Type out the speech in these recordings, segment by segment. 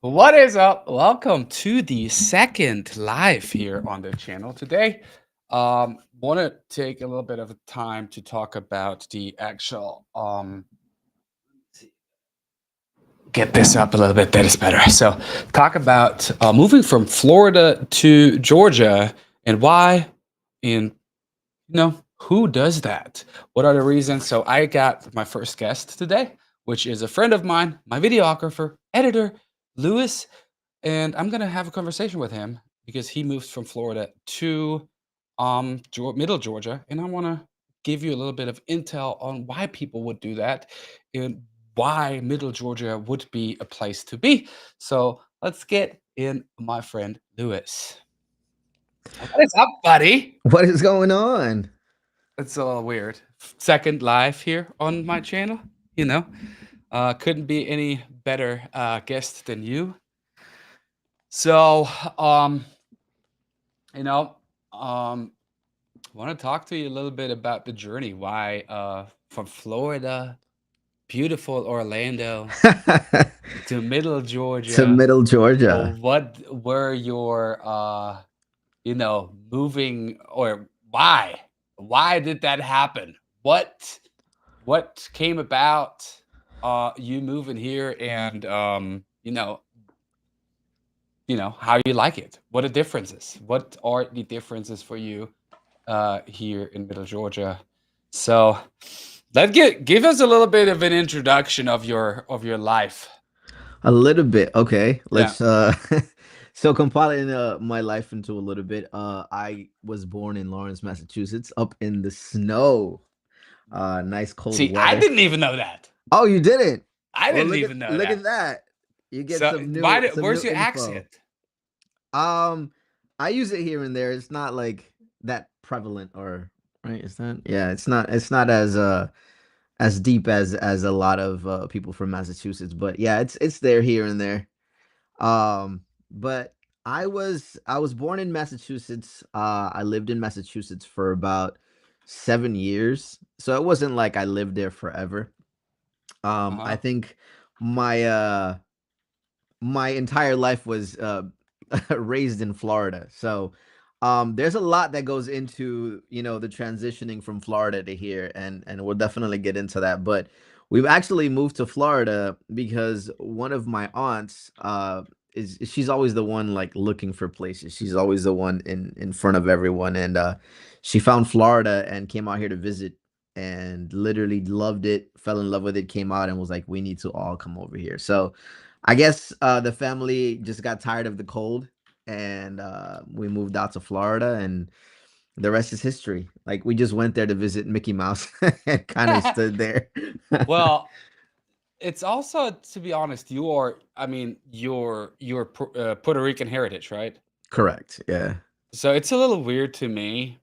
What is up? Welcome to the second live here on the channel today. Want to take a little bit of time to talk about the actual get this up a little bit. That is better. So, talk about moving from Florida to Georgia and why, and who does that? What are the reasons? So, I got my first guest today, which is a friend of mine, my videographer, editor, Lewis. And I'm gonna have a conversation with him because he moves from Florida to Middle Georgia, and I want to give you a little bit of intel on why people would do that and why Middle Georgia would be a place to be. So let's get in my friend Lewis. What is up, buddy? What is going on? It's a little weird. Second live here on my channel. You know, couldn't be any better guest than you. So, you know, um, I want to talk to you a little bit about the journey. Why from Florida, beautiful Orlando, to Middle To Georgia. Middle Georgia. What were your moving, or why? Why did that happen? What came about you moving here, and how you like it? What are differences? What are the differences for you here in Middle Georgia? So give us a little bit of an introduction of your life. A little bit. Okay. Yeah. Let's so compiling my life into a little bit. I was born in Lawrence, Massachusetts, up in the snow. Nice cold See, I weather. didn't even know that. Oh, you didn't? I Well, didn't even know look that. at that. You get So some where's new your info. accent? Um, I use it here and there. It's not like that prevalent or right, is that? Yeah, it's not as deep as a lot of people from Massachusetts, but yeah, it's there here and there. But I was born in Massachusetts. I lived in Massachusetts for about 7 years, so it wasn't like I lived there forever. I Uh-huh. think my my entire life was raised in Florida. So there's a lot that goes into, the transitioning from Florida to here, and we'll definitely get into that. But we've actually moved to Florida because one of my aunts is she's always the one like looking for places. She's always the one in front of everyone, and she found Florida and came out here to visit and literally loved it, fell in love with it, came out and was like, we need to all come over here. So I guess the family just got tired of the cold, and we moved out to Florida, and the rest is history. Like we just went there to visit Mickey Mouse and kind of stood there. Well, it's also, to be honest, you're Puerto Rican heritage, right? Correct. Yeah. So it's a little weird to me.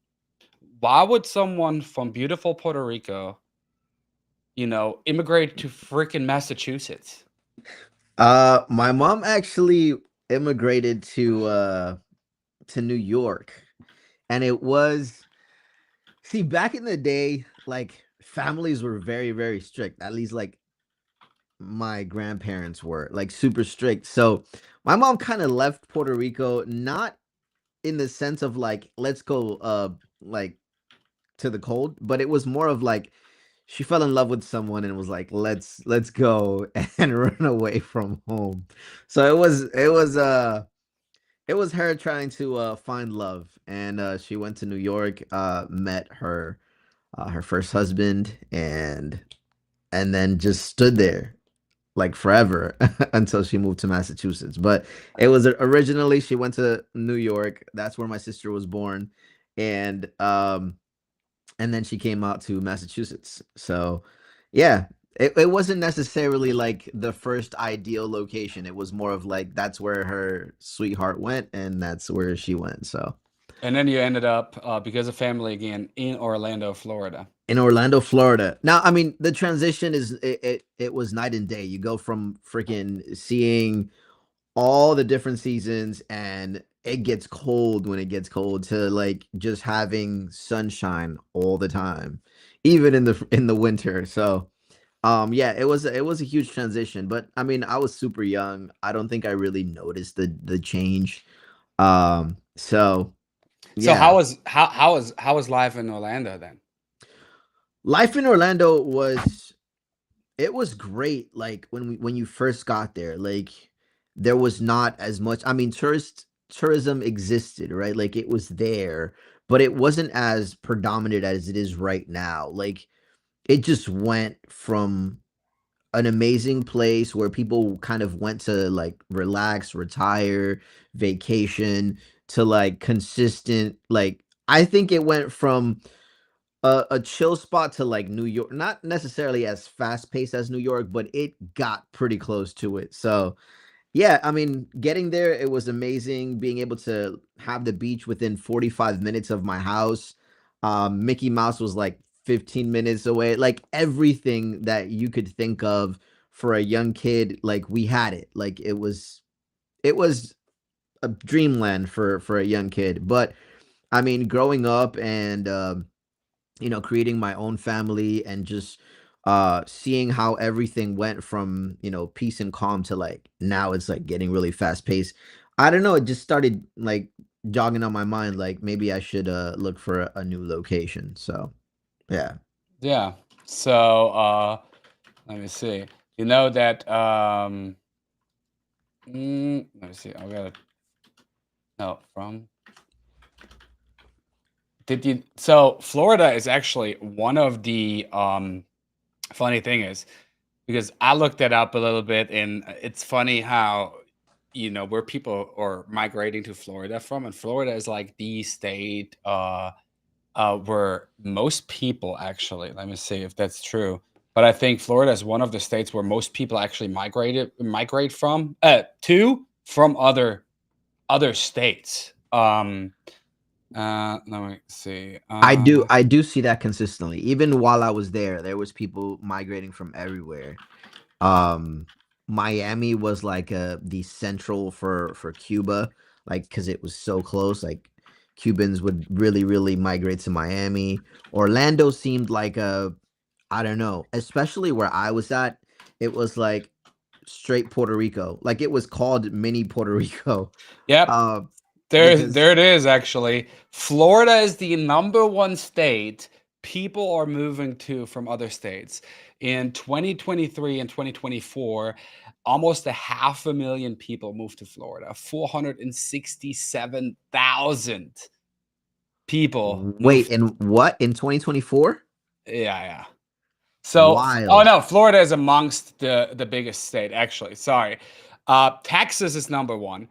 Why would someone from beautiful Puerto Rico, immigrate to freaking Massachusetts? My mom actually immigrated to New York, and it was see back in the day, like families were very very strict. At least like my grandparents were like super strict. So my mom kind of left Puerto Rico, not in the sense of like, let's go like to the cold, but it was more of like she fell in love with someone and was like, let's go and run away from home. So it was her trying to find love, and she went to New York, met her first husband, and then just stood there like forever until she moved to Massachusetts. But it was originally she went to New York. That's where my sister was born, and then she came out to Massachusetts. So, yeah, it wasn't necessarily like the first ideal location. It was more of like that's where her sweetheart went, and that's where she went. So, And then you ended up, because of family again, in Orlando, Florida. in Orlando, Florida. Now, I mean, the transition it was night and day. You go from freaking seeing all the different seasons and it gets cold when it gets cold to like just having sunshine all the time, even in the winter. So Yeah, it was a huge transition, but I mean, I was super young. I don't think I really noticed the change. So So yeah, how was life in Orlando then? life in Orlando was great. Like when you first got there, like there was not as much. I mean, tourism existed, right? Like it was there, but it wasn't as predominant as it is right now. Like it just went from an amazing place where people kind of went to like relax, retire, vacation to like consistent like I think it went from a chill spot to like New York, not necessarily as fast paced as New York, but it got pretty close to it. So yeah, I mean, getting there, it was amazing being able to have the beach within 45 minutes of my house. Mickey Mouse was like 15 minutes away. Like everything that you could think of for a young kid, like we had it. Like it was a dreamland for a young kid. But I mean, growing up and creating my own family and just seeing how everything went from peace and calm to like now it's like getting really fast paced. I don't know, it just started like jogging on my mind like maybe I should look for a new location. So yeah. Yeah. So let me see. You know that let me see. I got it. No, from did you so Florida is actually one of the funny thing is because I looked it up a little bit and it's funny how where people are migrating to Florida from, and Florida is like the state where most people actually, let me see if that's true, but I think Florida is one of the states where most people actually migrate from other states. Let me see. I do see that consistently. Even while I was there was people migrating from everywhere. Um, Miami was like the central for Cuba, like because it was so close. Like Cubans would really migrate to Miami. Orlando seemed like a I don't know, especially where I was at. It was like straight Puerto Rico. Like it was called mini Puerto Rico. Yep. Uh, There because it is actually. Florida is the number one state people are moving to from other states. In 2023 and 2024, almost a half a million people moved to Florida. 467,000 people wait, moved. in what in 2024? Yeah, yeah. So, oh Wild. no, Florida is amongst the biggest state, actually. Sorry. Texas is number one.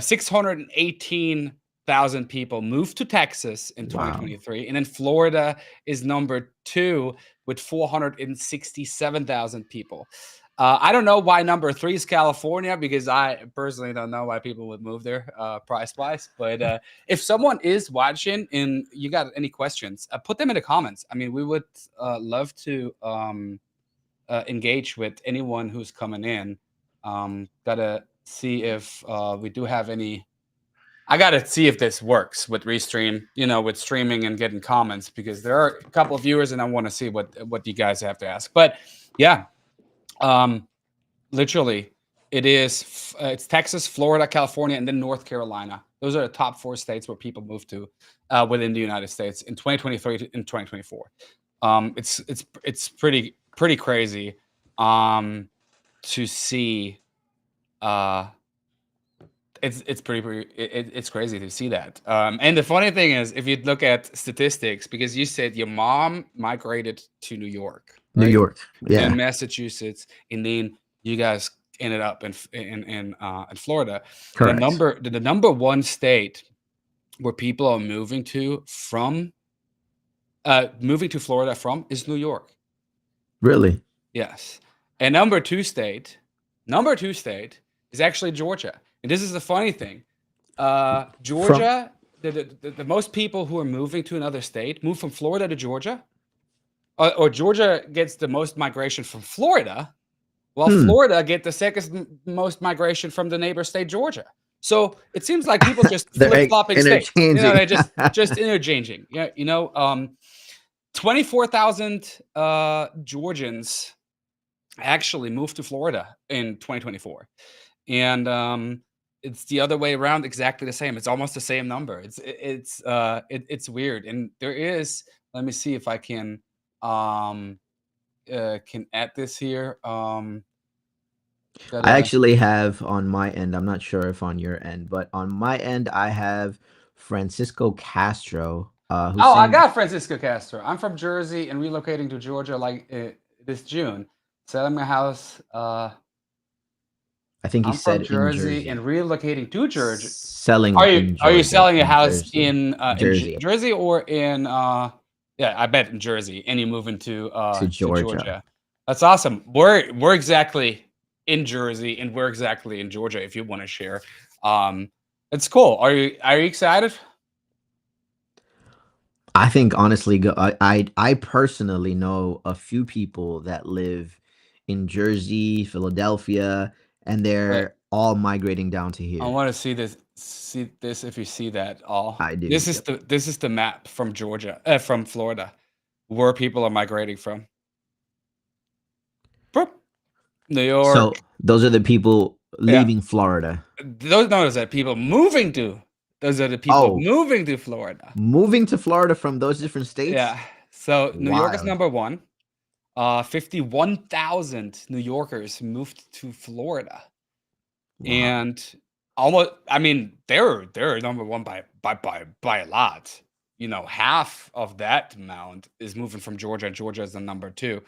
618,000 people moved to Texas in Wow. 2023. And then Florida is number two with 467,000 people. I don't know why number three is California, because I personally don't know why people would move there price wise. But if someone is watching and you got any questions, put them in the comments. I mean, we would love to engage with anyone who's coming in. Gotta see if we do have any. I gotta see if this works with Restream, with streaming and getting comments, because there are a couple of viewers and I want to see what you guys have to ask. But yeah, um, literally, it's Texas, Florida, California, and then North Carolina. Those are the top four states where people move to within the United States in 2023 and 2024. It's pretty crazy to see. Uh, it's crazy to see that. And the funny thing is, if you look at statistics, because you said your mom migrated to New York, New right? York. Then Yeah. Massachusetts, and then you guys ended up in Florida. Correct. The number one state where people are moving to Florida from is New York. Really? Yes. And number two state is actually Georgia. And this is the funny thing. From Georgia, the most people who are moving to another state move from Florida to Georgia, or Georgia gets the most migration from Florida, while hmm. Florida get the second most migration from the neighbor state, Georgia. So it seems like people just flip flopping states. Interchanging. They're just interchanging. Yeah, 24,000 Georgians actually moved to Florida in 2024. And it's the other way around, exactly the same. It's almost the same number. It's weird. And there is, let me see if I um can add this here. I Gotta actually have on my end, I'm not sure if on your end, but on my end, I have Francisco Castro, who's Oh, I saying, got Francisco Castro. I'm from Jersey and relocating to Georgia like this June. Selling my house. I think he I'm from said in Jersey and Jersey, relocating to Georgia. selling in Are you Georgia, selling a in house Jersey, in Jersey Jersey or in yeah, I bet in Jersey, and you moving to to Georgia. Georgia. That's awesome. We're exactly in Jersey and we're exactly in Georgia if you want to share. Um it's cool. Are you excited? I think honestly, I personally know a few people that live in Jersey, Philadelphia, and Wait, they're all migrating down to I here. want to see this if you see that all. I do. This is Yep. the map from Georgia, from Florida, where people are migrating from. Boop. New York. So those are the people Yeah. leaving Florida. Those are people moving to. Those are the people Oh, moving to Florida. moving to Florida from those different states? Yeah. So New York is Wild. number one. 51,000 New Yorkers moved to Florida, Wow. and almost. I mean, they're number one by a lot. Half of that amount is moving from Georgia. And Georgia is the number two.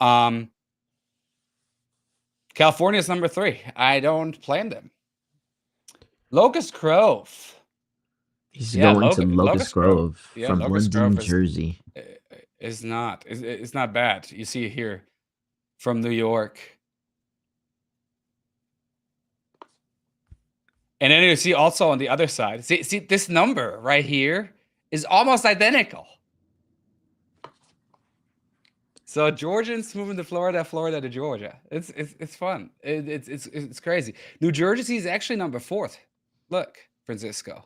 Um, California is number three. I don't blame them. Locust Grove. He's Yeah, going to Locust Locust Grove. Grove Yeah, from Locust Grove London, Jersey. is not bad. You see it here from New York. And then you see also on the other side. See this number right here is almost identical. So Georgians moving to Florida, Florida to Georgia. It's fun. It's crazy. New Jersey is actually number fourth. Look, Francisco,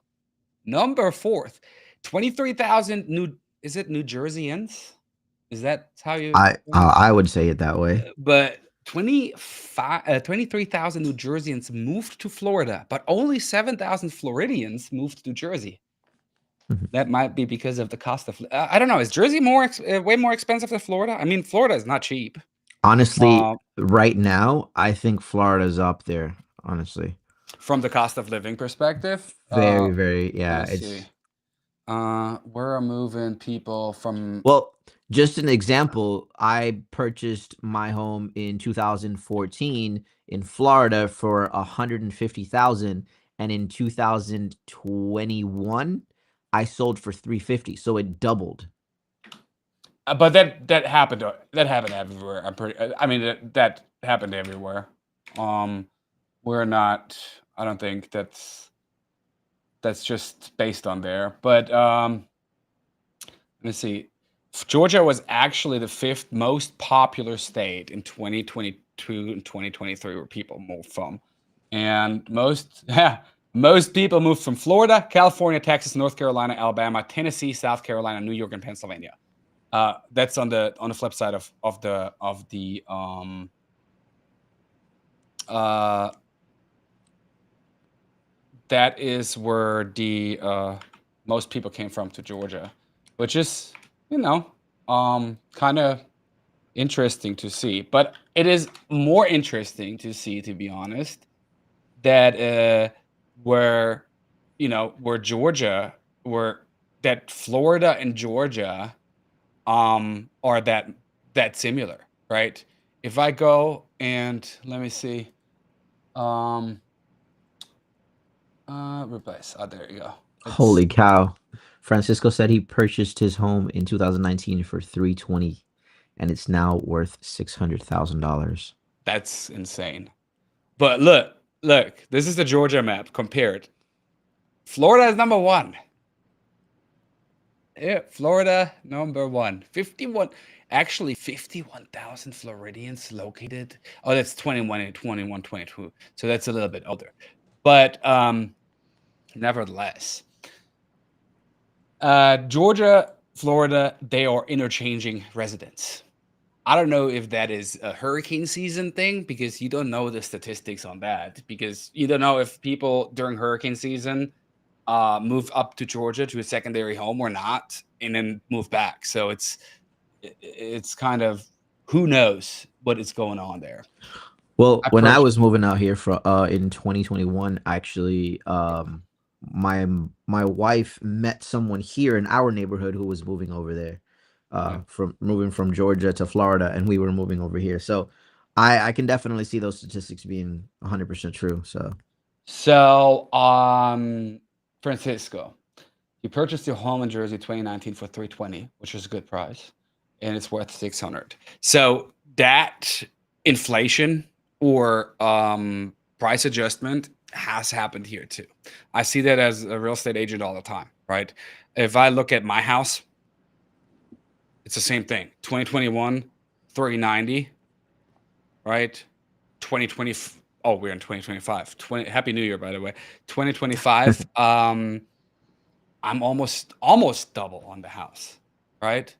number fourth. 23,000 new. Is it New Jerseyans? Is that how you? I would say it that way. But 23,000 New Jerseyans moved to Florida, but only 7,000 Floridians moved to Jersey. Mhm. That might be because of the cost of. I don't know. Is Jersey way more expensive than Florida? I mean, Florida is not cheap. Honestly, Uh, right now, I think Florida's up there, honestly. from the cost of living perspective, Very, very, let yeah, me see. it's Where are moving people from? well, just an example, I purchased my home in 2014 in Florida for 150,000, and in 2021 I sold for 350, so it doubled. But that happened. That happened everywhere. I'm pretty. I mean, that happened everywhere. Um, we're not. I don't think that's just based on there. But let me see. Georgia was actually the fifth most popular state in 2022 and 2023 where people moved from. And most people moved from Florida, California, Texas, North Carolina, Alabama, Tennessee, South Carolina, New York, and Pennsylvania. That's on the flip side of the uh, that is where the most people came from to Georgia, which is kind of interesting to see. But it is more interesting to see, to be honest, that where where Georgia, where that Florida and Georgia are that similar, right? If I go and let me see, um, replace. Oh, there you go. It's Holy cow. Francisco said he purchased his home in 2019 for 320, and it's now worth $600,000. That's insane. But look, this is the Georgia map compared. Florida is number one. Yeah, Florida number one. 51, actually 51,000 Floridians located. Oh, that's 21 and 21, 22. So that's a little bit older. But nevertheless, Georgia, Florida, they are interchanging residents. I don't know if that is a hurricane season thing because you don't know the statistics on that because you don't know if people during hurricane season move up to Georgia to a secondary home or not, and then move back. So it's kind of who knows what is going on there. Well, I when I purchased. was moving out here for in 2021, actually, my wife met someone here in our neighborhood who was moving over there, Yeah. from moving from Georgia to Florida, and we were moving over here. So I can definitely see those statistics being 100% true. So So, Francisco, you purchased your home in Jersey 2019 for 320, which is a good price, and it's worth 600. So that inflation or price adjustment has happened here too. I see that as a real estate agent all the time, right? If I look at my house, it's the same thing. 2021, 390, right? 2020. Oh, we're in 2025. Happy New Year, by the way. 2025. I'm almost double on the house, right?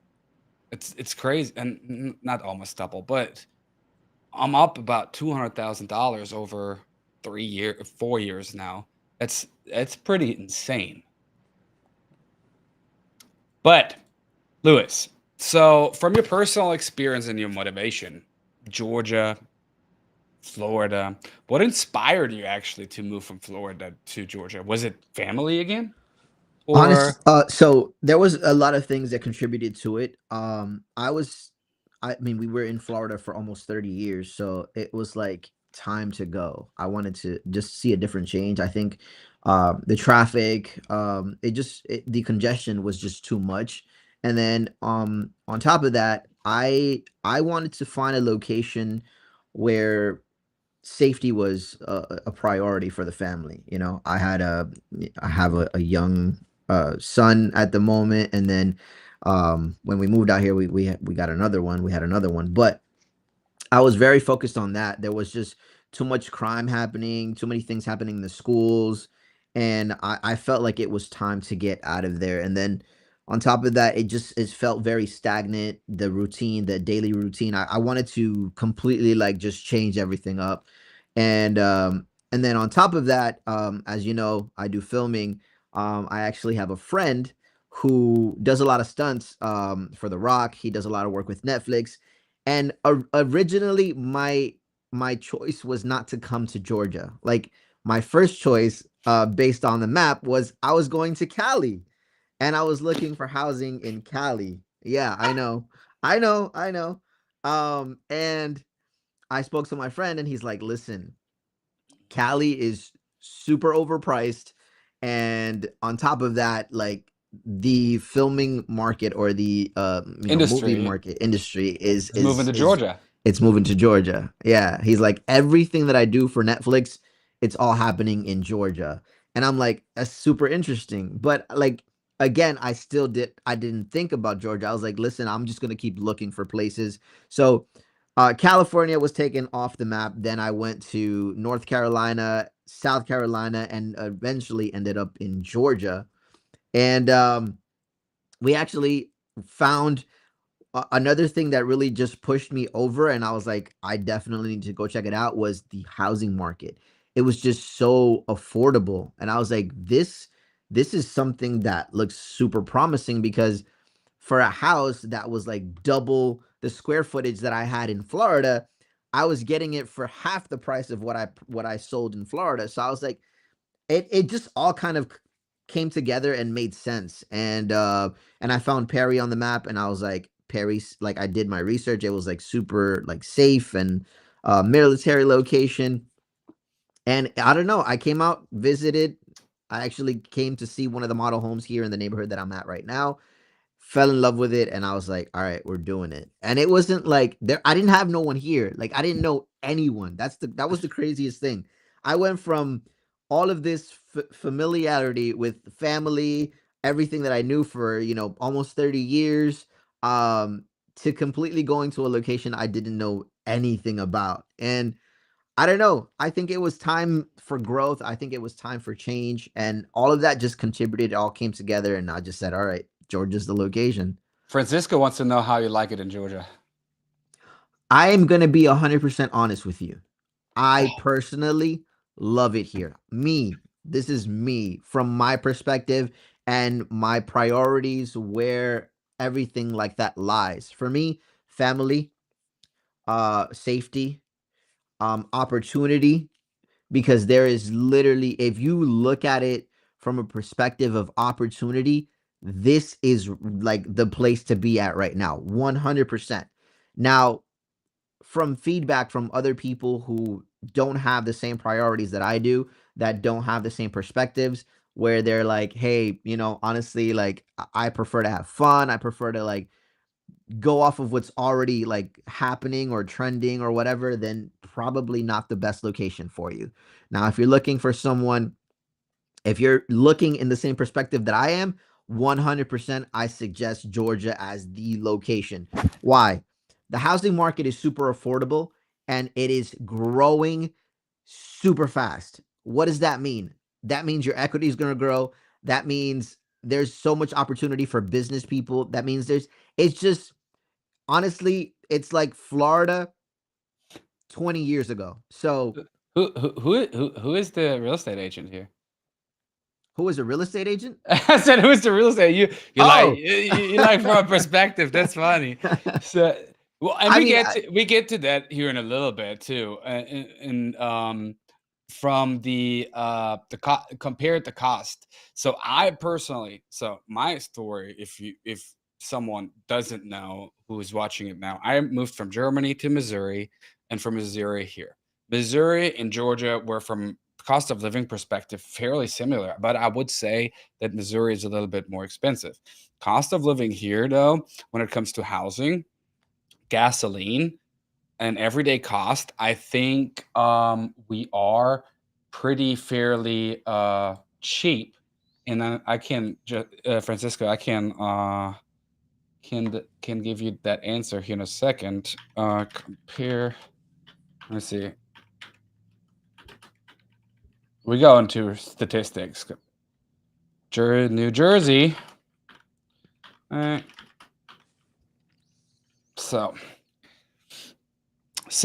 It's crazy, and not almost double, but I'm up about $200,000 over 4 years now. That's pretty insane. But Lewis, so from your personal experience and your motivation, Georgia, Florida, what inspired you actually to move from Florida to Georgia? Was it family again, or so there was a lot of things that contributed to it. I mean, we were in Florida for almost 30 years, so it was like time to go. I wanted to just see a different change. I think the traffic, the congestion was just too much. And then on top of that, I wanted to find a location where safety was a priority for the family. You know, I have a young son at the moment, and then when we moved out here, we got another one. We had another one, but I was very focused on that. There was just too much crime happening, too many things happening in the schools, and I felt like it was time to get out of there. And then on top of that, it felt very stagnant. The routine, the daily routine. I wanted to completely like just change everything up. And then on top of that, as you know, I do filming. I actually have a friend who does a lot of stunts for The Rock. He does a lot of work with Netflix, and originally, my choice was not to come to Georgia. Like, my first choice, based on the map, was I was going to Cali, and I was looking for housing in Cali. Yeah, I know. I know. And I spoke to my friend, and he's like, "Listen, Cali is super overpriced, and on top of that, like, the filming market or the movie industry market industry is is moving to is Georgia? it's moving to Georgia." Yeah, he's like, everything that I do for Netflix, it's all happening in Georgia. And I'm like, that's super interesting. But like, again, I didn't think about Georgia. I was like, listen, I'm just gonna keep looking for places. So California was taken off the map. Then I went to North Carolina, South Carolina, and eventually ended up in Georgia. And we actually found another thing that really just pushed me over, and I was like, I definitely need to go check it out, was the housing market. It was just so affordable, and I was like, this is something that looks super promising, because for a house that was like double the square footage that I had in Florida, I was getting it for half the price of what I sold in Florida. So I was like, it just all kind of came together and made sense. And I found Perry on the map, and I was like, Perry's, like, I did my research. It was like super like safe, and military location. And I don't know, I came out, visited. I actually came to see one of the model homes here in the neighborhood that I'm at right now, fell in love with it, and I was like, all right, we're doing it. And it wasn't like there, I didn't have no one here. Like, I didn't know anyone. That was the craziest thing. I went from all of this familiarity with family, everything that I knew for, almost 30 years, to completely going to a location I didn't know anything about. And I don't know. I think it was time for growth. I think it was time for change. And all of that just contributed. It all came together. And I just said, all right, Georgia's the location. Francisco wants to know how you like it in Georgia. I am gonna be 100% honest with you. I personally love it here. This is me from my perspective and my priorities where everything like that lies. For me, family, safety, opportunity, because there is literally, if you look at it from a perspective of opportunity, this is like the place to be at right now, 100%. Now, from feedback from other people who don't have the same priorities that I do, that don't have the same perspectives, where they're like, hey, honestly, like I prefer to have fun. I prefer to like go off of what's already like happening or trending or whatever, then probably not the best location for you. Now, if you're looking for someone, if you're looking in the same perspective that I am, 100% I suggest Georgia as the location. Why? The housing market is super affordable and it is growing super fast. What does that mean? That means your equity is going to grow. That means there's so much opportunity for business people. That means it's just, honestly, it's like Florida 20 years ago. So, Who is the real estate agent here? who is a real estate agent? I said, "Who's the real estate?" You like Oh, you like from a perspective. That's funny. So, well, and I we mean, get to that here in a little bit too, and from compared to cost. So I personally, so my story, if someone doesn't know who is watching it now, I moved from Germany to Missouri, and from Missouri here. Missouri and Georgia were, from cost of living perspective, fairly similar, but I would say that Missouri is a little bit more expensive. Cost of living here, though, when it comes to housing, gasoline, and everyday cost, I think we are pretty fairly cheap. And then I can just, Francisco, I can give you that answer here in a second. Compare. Let me see. We go into statistics. New Jersey. All right. So,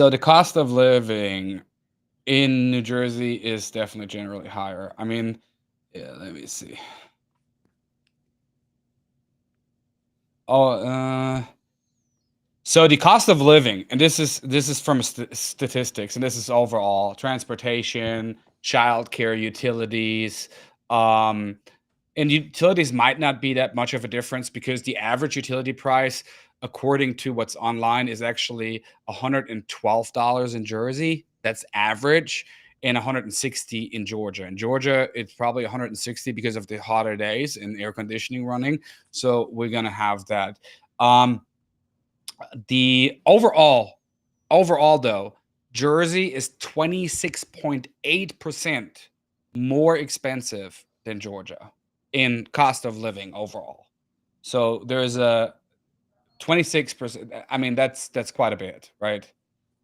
the cost of living in New Jersey is definitely generally higher. I mean, yeah, let me see. Oh, so the cost of living, and this is from statistics, and this is overall transportation, childcare, utilities, um, and utilities might not be that much of a difference because the average utility price, according to what's online, is actually $112 in Jersey. That's average, and 160 in Georgia. In Georgia, it's probably 160 because of the hotter days and air conditioning running. So we're gonna have that. Um, the overall though, Jersey is 26.8% more expensive than Georgia in cost of living overall. So there's a 26%. I mean, that's quite a bit, right?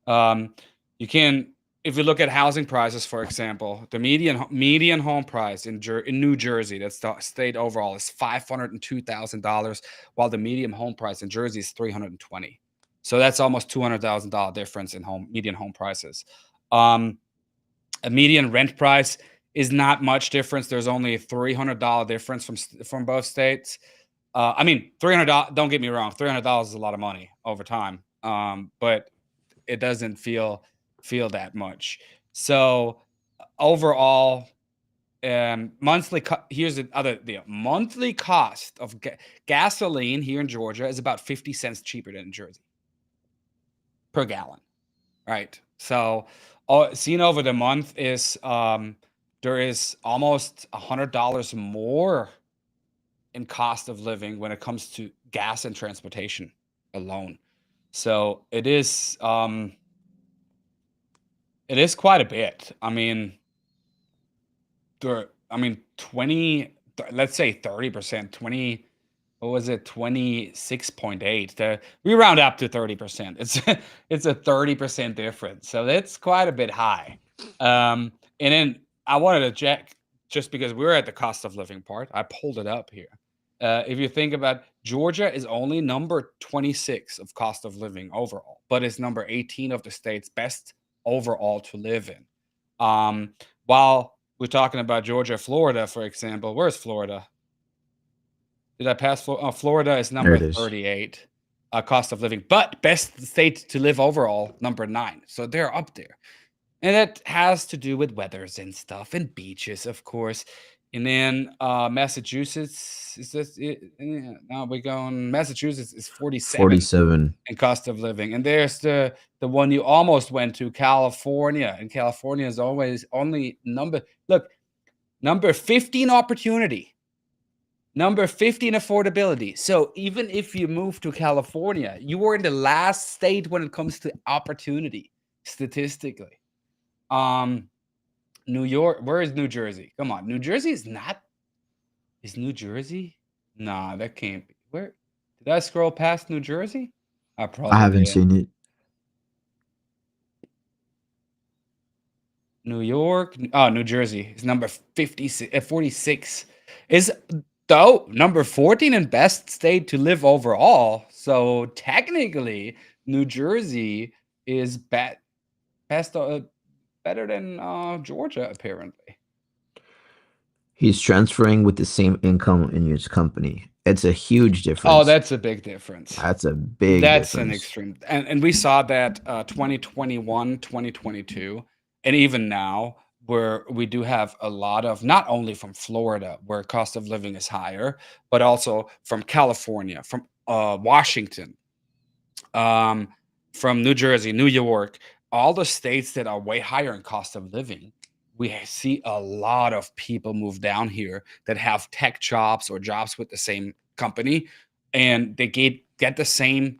Um, you can, if you look at housing prices, for example, the median home price in New Jersey, that's the state overall, is $502,000, while the median home price in Jersey is $320,000. So that's almost $200,000 difference in median home prices. A median rent price is not much difference. There's only a $300 difference from both states. I mean, $300. Don't get me wrong, $300 is a lot of money over time. But it doesn't feel that much. So overall, here's the other deal. Monthly cost of gasoline here in Georgia is about 50 cents cheaper than in Jersey per gallon, right? So seen over the month is there is almost $100 more in cost of living when it comes to gas and transportation alone. So it is quite a bit. I mean, 20, let's say 30%, 20, what was it? 26.8. We round up to 30%. It's a 30% difference. So that's quite a bit high. And then I wanted to check, just because we were at the cost of living part, I pulled it up here. If you think about Georgia is only number 26 of cost of living overall, but it's number 18 of the state's best overall to live in. While we're talking about Georgia, Florida, for example, where's Florida? Did I pass Florida is There number it is. 38 cost of living, but best state to live overall, number 9. So they're up there. And that has to do with weathers and stuff and beaches, of course. And then Massachusetts is this now we're going Massachusetts is 47 47. in cost of living. And there's the one you almost went to, California. And California is always only number 15 opportunity. Number 15 affordability. So even if you move to California, you were in the last state when it comes to opportunity statistically. New York, where is New Jersey? Come on. New Jersey is not is New Jersey? Nah, that can't be. Where did I scroll past New Jersey? I I probably haven't did. seen it. New York. Oh, New Jersey is number 56, 46. Is though number 14 in best state to live overall. So technically, New Jersey is best better than Georgia apparently. He's transferring with the same income in his company. It's a huge Oh, difference. that's a big difference. That's a big That's an difference. extreme, and we saw that 2021, 2022, and even now, where we do have a lot of not only from Florida, where cost of living is higher, but also from California, from Washington, um, from New Jersey, New York, all the states that are way higher in cost of living. We see a lot of people move down here that have tech jobs or jobs with the same company, and they get the same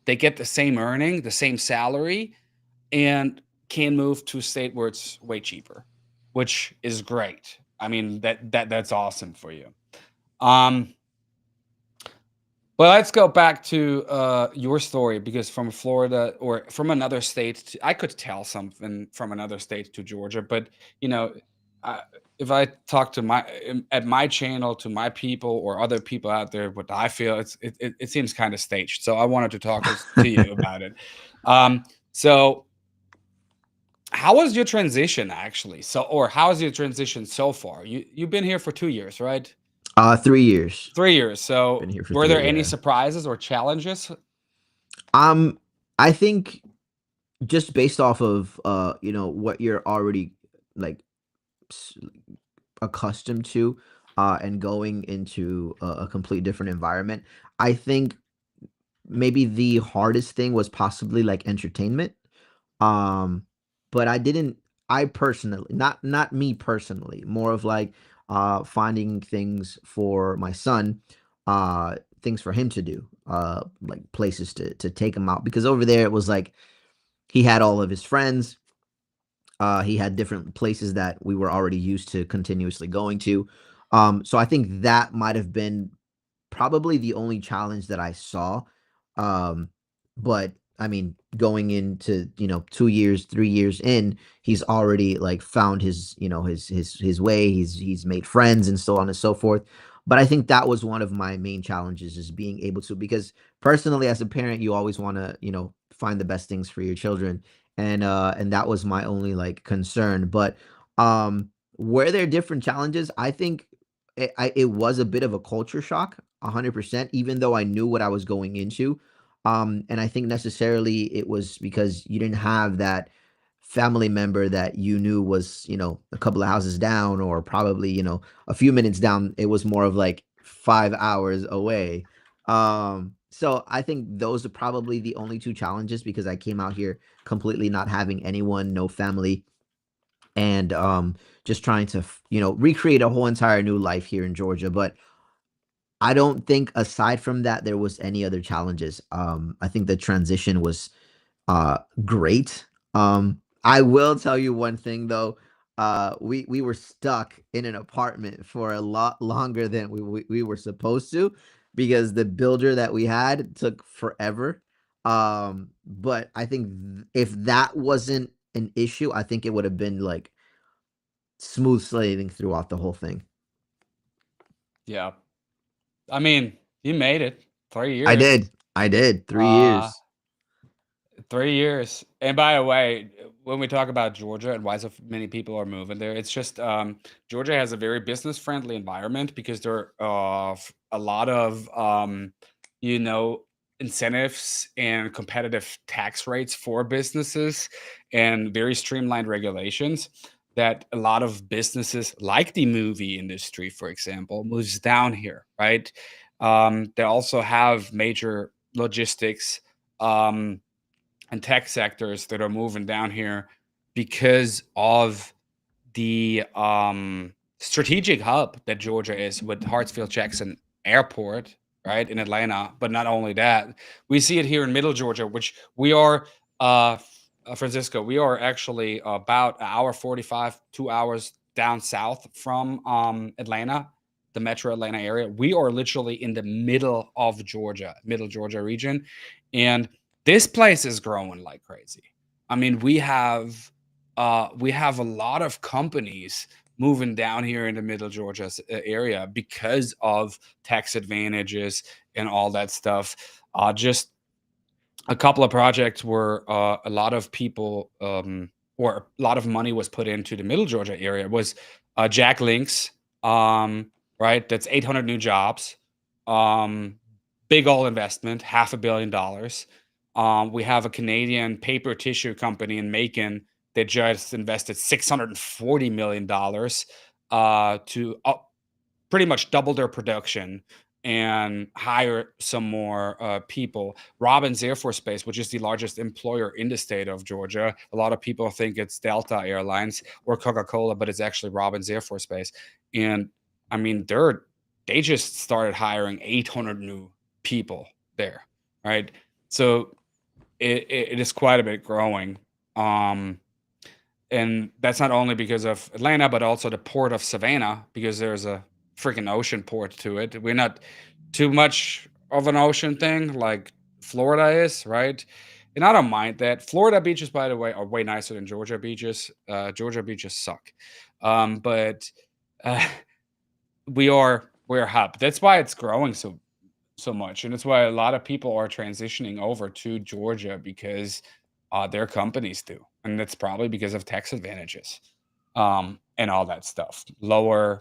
earning, the same salary, and can move to a state where it's way cheaper, which is great. I mean that's awesome for you. Um, but let's go back to your story because from Florida or from another state, I could tell something from another state to Georgia. But you know, uh, if I talk to at my channel to my people or other people out there, what I feel it seems kind of staged. So I wanted to talk to you about it. Um, so how was your transition actually? So or how is your transition so far? You've been here for 2 years, right? 3 years. 3 years. Been So here for were there 3. any Yeah. surprises or challenges? Um, I think just based off of what you're already like s- accustomed to, and going into a complete different environment, I think maybe the hardest thing was possibly like entertainment. Um, but I personally, not me personally, more of like finding things for my son, things for him to do, like places to take him out, because over there it was like he had all of his friends, he had different places that we were already used to continuously going to. So I think that might have been probably the only challenge that I saw. Um, but I mean, going into, 2 years, 3 years in, he's already like found his, his way. He's made friends and so on and so forth. But I think that was one of my main challenges, is being able to, because personally as a parent, you always want to, find the best things for your children. And that was my only like concern. But were there different challenges? I think it was a bit of a culture shock, 100%, even though I knew what I was going into. And I think necessarily it was because you didn't have that family member that you knew was, a couple of houses down, or probably, a few minutes down. It was more of like 5 hours away. So I think those are probably the only two challenges, because I came out here completely not having anyone, no family, and just trying to recreate a whole entire new life here in Georgia. But I don't think aside from that there was any other challenges. I think the transition was great. I will tell you one thing though. We were stuck in an apartment for a lot longer than we were supposed to, because the builder that we had took forever. But I think if that wasn't an issue, I think it would have been like smooth sailing throughout the whole thing. Yeah. I mean, you made it 3 I years. did. I did. 3 Uh, years. 3 years. And by the way, when we talk about Georgia and why so many people are moving there, it's just Georgia has a very business friendly environment because there are a lot of you know incentives and competitive tax rates for businesses and very streamlined regulations that a lot of businesses like the movie industry, for example, moves down here, right? They also have major logistics. And tech sectors that are moving down here because of the strategic hub that Georgia is with Hartsfield Jackson Airport, right in Atlanta. But not only that, we see it here in Middle Georgia, which we are, Francisco. We are actually about an hour 45, 2 hours down south from Atlanta, the Metro Atlanta area. We are literally in the middle of Georgia, Middle Georgia region, and this place is growing like crazy. I mean, we have a lot of companies moving down here in the Middle Georgia area because of tax advantages and all that stuff. Just a couple of projects where a lot of people or a lot of money was put into the Middle Georgia area was Jack Links, right? That's 800 new jobs, um, big old investment, $500 million. We have a Canadian paper tissue company in Macon that just invested $640 million to pretty much double their production and hire some more people. Robbins Air Force Base, which is the largest employer in the state of Georgia. A lot of people think it's Delta Airlines or Coca-Cola, but it's actually Robbins Air Force Base. And I mean, they just started hiring 800 new people there, right? So it is quite a bit growing. Um, and that's not only because of Atlanta, but also the port of Savannah, because there's a freaking ocean port to it. We're not too much of an ocean thing like Florida is, right? And I don't mind that. Florida beaches, by the way, are way nicer than Georgia beaches. Georgia beaches suck, but uh, we're a hub. That's why it's growing so much, and it's why a lot of people are transitioning over to Georgia because their companies do, and that's probably because of tax advantages, and all that stuff. Lower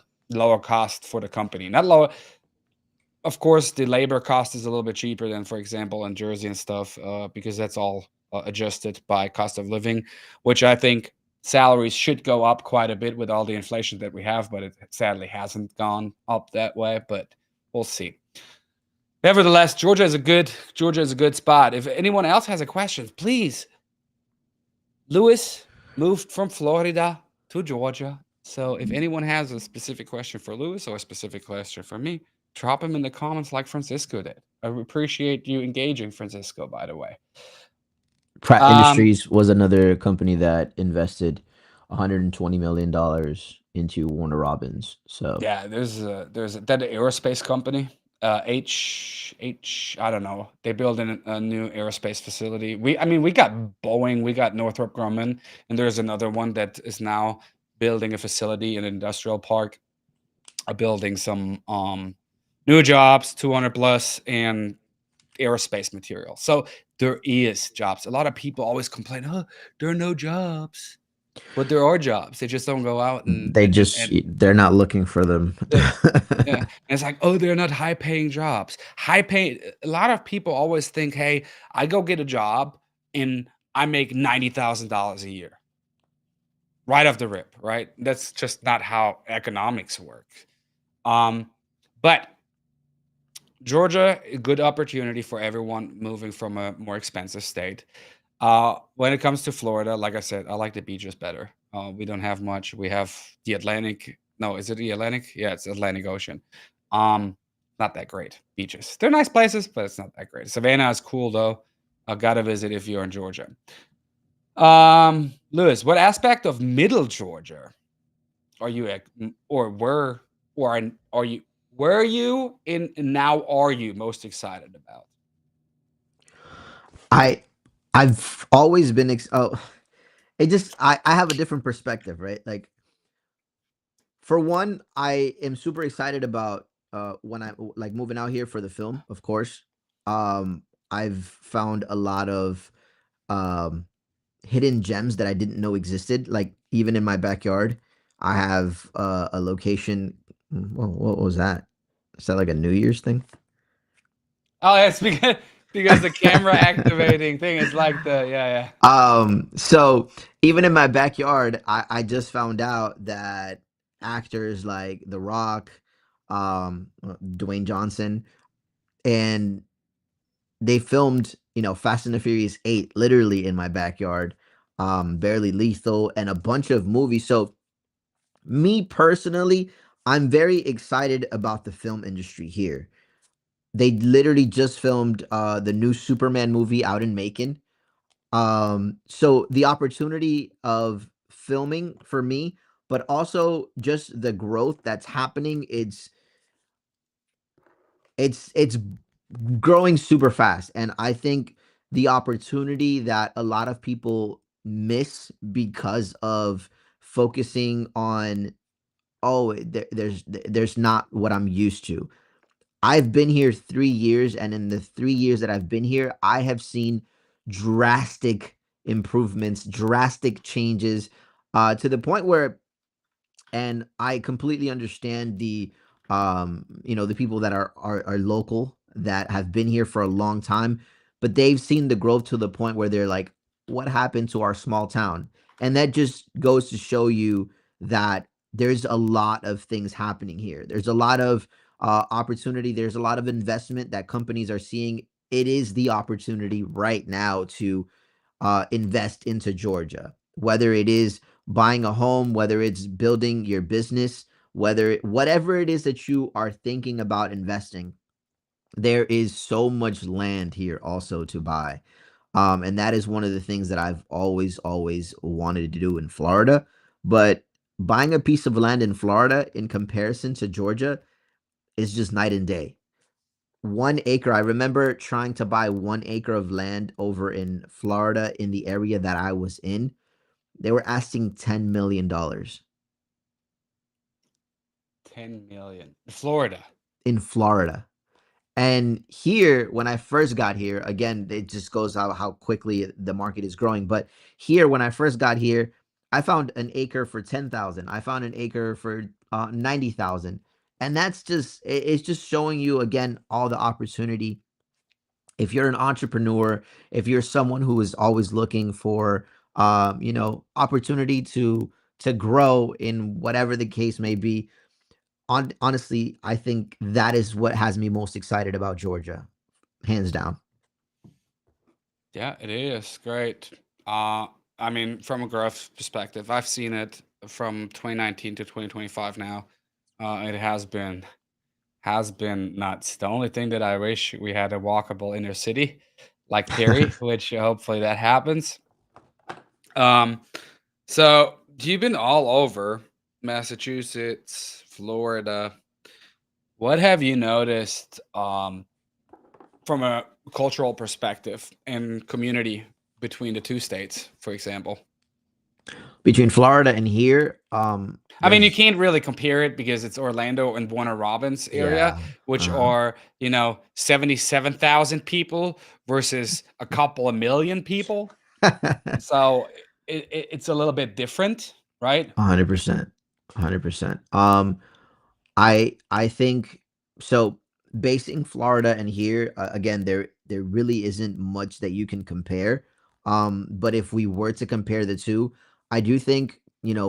cost for the company, not lower. Of course, the labor cost is a little bit cheaper than, for example, in Jersey and stuff, because that's all adjusted by cost of living, which I think salaries should go up quite a bit with all the inflation that we have, but it sadly hasn't gone up that way. But we'll see. Nevertheless, Georgia is a good spot. If anyone else has a question, please. Lewis moved from Florida to Georgia. So if anyone has a specific question for Lewis or a specific question for me, drop them in the comments like Francisco did. I appreciate you engaging, Francisco, by the way. Pratt Um, Industries was another company that invested $120 million into Warner Robins. So yeah, there's that aerospace company. I don't know. They build a new aerospace facility. I mean, we got Boeing, we got Northrop Grumman, and there's another one that is now building a facility in an industrial park, building some new jobs, 200 plus, and aerospace material. So there is jobs. A lot of people always complain, "Oh, there are no jobs," but there are jobs. They just don't go out they're not looking for them. the yeah, and it's like, "Oh, they're not high-paying jobs." High-paying a lot of people always think, "Hey, I go get a job and I make $90,000 a year." Right off the rip, right? That's just not how economics work. Um, but Georgia, a good opportunity for everyone moving from a more expensive state. When it comes to Florida, like I said, I like the beaches better. We don't have much. We have the Atlantic. No, is it the Atlantic? Yeah, it's Atlantic Ocean. Not that great beaches. They're nice places, but it's not that great. Savannah is cool though. I gotta visit if you're in Georgia. Lewis, what aspect of Middle Georgia are you at, or where, are you? Where are you in? And now are you most excited about? I I've always been it just I have a different perspective, right? Like for one, I am super excited about when I like moving out here for the film, of course, I've found a lot of um hidden gems that I didn't know existed. Like even in my backyard, I have a location. What was that? Is that like a New Year's thing? Oh, yeah, it's because the camera activating thing is like the yeah. So even in my backyard, I just found out that actors like The Rock, Dwayne Johnson, and they filmed, Fast and the Furious 8 literally in my backyard, Barely Lethal, and a bunch of movies. So me personally, I'm very excited about the film industry here. They literally just filmed the new Superman movie out in Macon. So the opportunity of filming for me, but also just the growth that's happening, it's growing super fast. And I think the opportunity that a lot of people miss because of focusing on, oh, there's not what I'm used to. I've been here 3 years, and in the 3 years that I've been here, I have seen drastic improvements, drastic changes, to the point where, and I completely understand the people that are local that have been here for a long time, but they've seen the growth to the point where they're like, what happened to our small town? And that just goes to show you that there's a lot of things happening here. There's a lot of opportunity. There's a lot of investment that companies are seeing. It is the opportunity right now to invest into Georgia, whether it is buying a home, whether it's building your business, whatever it is that you are thinking about investing. There is so much land here also to buy. And that is one of the things that I've always wanted to do in Florida. But buying a piece of land in Florida in comparison to Georgia is just night and day. 1 acre. I remember trying to buy 1 acre of land over in Florida in the area that I was in. They were asking $10 million 10 million. Florida. in Florida. And here, when I first got here, again, it just goes out how quickly the market is growing. But here, when I first got here, I found an acre for 10,000. I found an acre for 90,000. And that's it's just showing you again all the opportunity. If you're an entrepreneur, if you're someone who is always looking for opportunity to grow in whatever the case may be, honestly, I think that is what has me most excited about Georgia, hands down. Yeah, it is great. Uh, I mean, from a growth perspective, I've seen it from 2019 to 2025 now. It has been nuts. The only thing that I wish we had a walkable inner city like Perry, which hopefully that happens. Um, so you've been all over Massachusetts, Florida. What have you noticed from a cultural perspective and community between the two states, for example? Between Florida and here, I mean, you there's can't really compare it because it's Orlando and Warner Robins area, yeah, which uh-huh, are, 77,000 people versus a couple of million people. So it's a little bit different, right? 100%, 100%. I think so. Basing Florida and here, again, there really isn't much that you can compare. But if we were to compare the two, I do think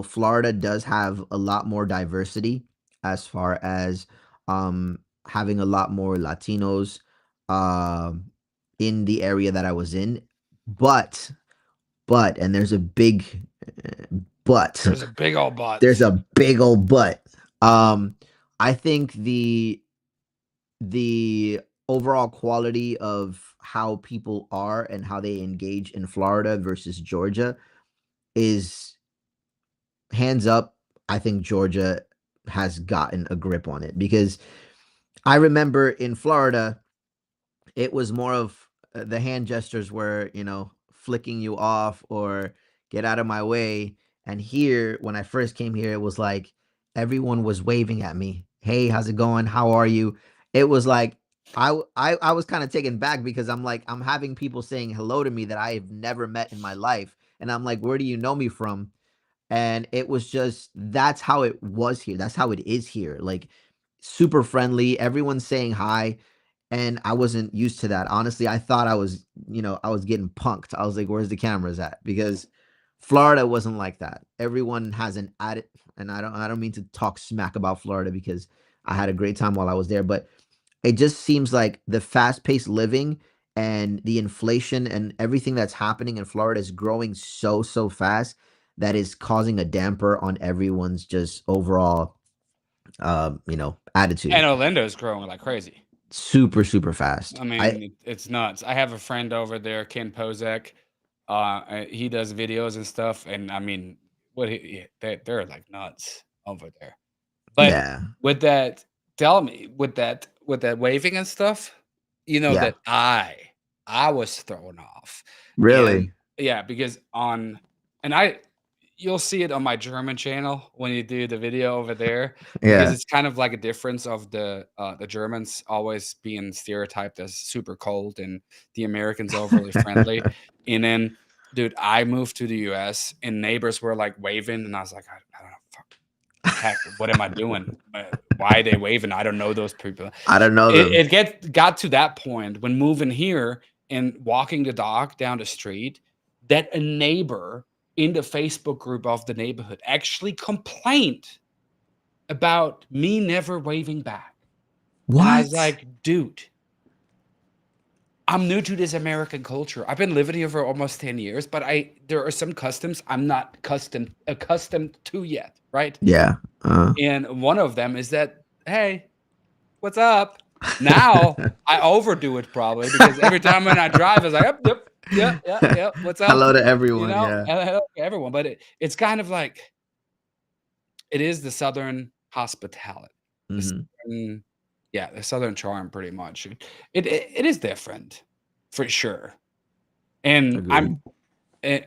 Florida does have a lot more diversity as far as having a lot more Latinos um in the area that I was in. But and there's a big but. There's a big old There's but. a big old but. Um, I think the overall quality of how people are and how they engage in Florida versus Georgia is hands up. I think Georgia has gotten a grip on it because I remember in Florida, it was more of the hand gestures were, flicking you off or get out of my way. And here, when I first came here, it was like everyone was waving at me "Hey, how's it going? How are you?" It was like I was kind of taken back because I'm like I'm having people saying hello to me that I have never met in my life, and I'm like, "Where do you know me from?" And it was just that's how it was here. That's how it is here. Like super friendly. Everyone's saying hi. And I wasn't used to that. Honestly, I thought I was, I was getting punked. I was like, where's the cameras at? Because Florida wasn't like that. Everyone has an added, and I don't mean to talk smack about Florida because I had a great time while I was there, but it just seems like the fast-paced living and the inflation and everything that's happening in Florida is growing so fast that is causing a damper on everyone's just overall attitude. And Orlando's growing like crazy. Super fast. I mean, it's nuts. I have a friend over there, Ken Pozek. He does videos and stuff, and I mean, they're like nuts over there. But Yeah. with that, tell me with that waving and stuff, Yeah. that I was thrown off, and Really? yeah, because on and I you'll see it on my German channel when you do the video over there, because Yeah. it's kind of like a difference of the Germans always being stereotyped as super cold and the Americans overly friendly. And then, dude, I moved to the US and neighbors were like waving, and I was like, I don't know, fuck, heck, what am I doing? Why are they waving? I don't know those people. I don't know them. It got to that point when moving here and walking the dog down the street that a neighbor in the Facebook group of the neighborhood actually complained about me never waving back. And I was What? like, dude, I'm new to this American culture. I've been living here for almost 10 years, but there are some customs I'm not accustomed to yet, right? Yeah. And one of them is that, hey, what's up? Now I overdo it probably because every time when I drive, I was like, yep, yep, yep, yep. What's up? Hello to everyone. Yeah. And hello to everyone. But it's kind of like it is the Southern hospitality, the Hmm. Southern, yeah, the Southern charm, pretty much. It is different, for sure. And Agreed.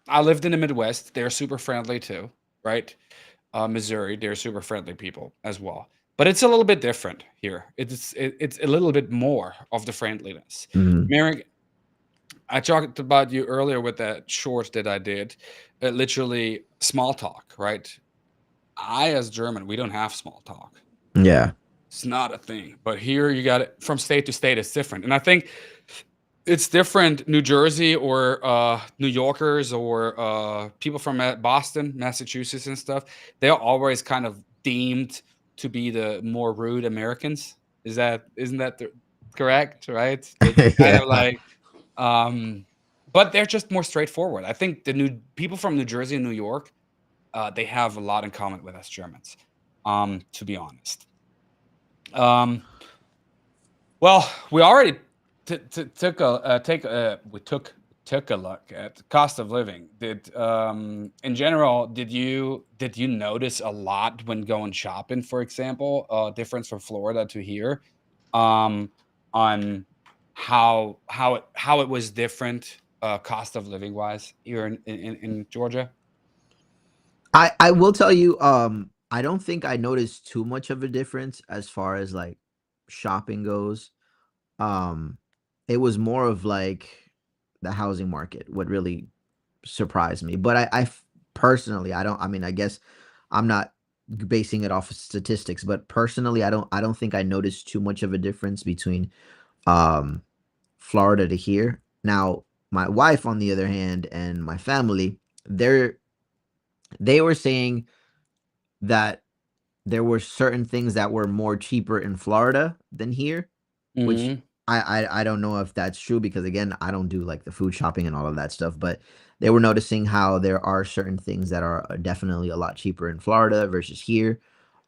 I lived in the Midwest. They're super friendly too, right? Missouri, they're super friendly people as well. But it's a little bit different here. It's a little bit more of the friendliness. Hmm. Mary, I talked about you earlier with that short that I did. Literally small talk, right? I, as German, we don't have small talk. Yeah. It's not a thing. But here you got it from state to state, it's different. And I think it's different. New Jersey or New Yorkers or people from Boston, Massachusetts, and stuff. They're always kind of deemed to be the more rude Americans. Isn't that correct? Right? It's kind of Yeah. like, um, but they're just more straightforward. I think the new people from New Jersey and New York, they have a lot in common with us Germans. To be honest. Um, Well, we already took a we took a look at the cost of living. In general, did you notice a lot when going shopping, for example, difference from Florida to here, um, on how it was different, cost of living wise here in Georgia? I will tell you, I don't think I noticed too much of a difference as far as like shopping goes. Um, it was more of like the housing market, what really surprised me. But personally, I don't. I mean, I guess I'm not basing it off of statistics, but personally, I don't think I noticed too much of a difference between um Florida to here. Now, my wife, on the other hand, and my family, they were saying that there were certain things that were more cheaper in Florida than here, which Mhm. I don't know if that's true because again, I don't do like the food shopping and all of that stuff, but they were noticing how there are certain things that are definitely a lot cheaper in Florida versus here.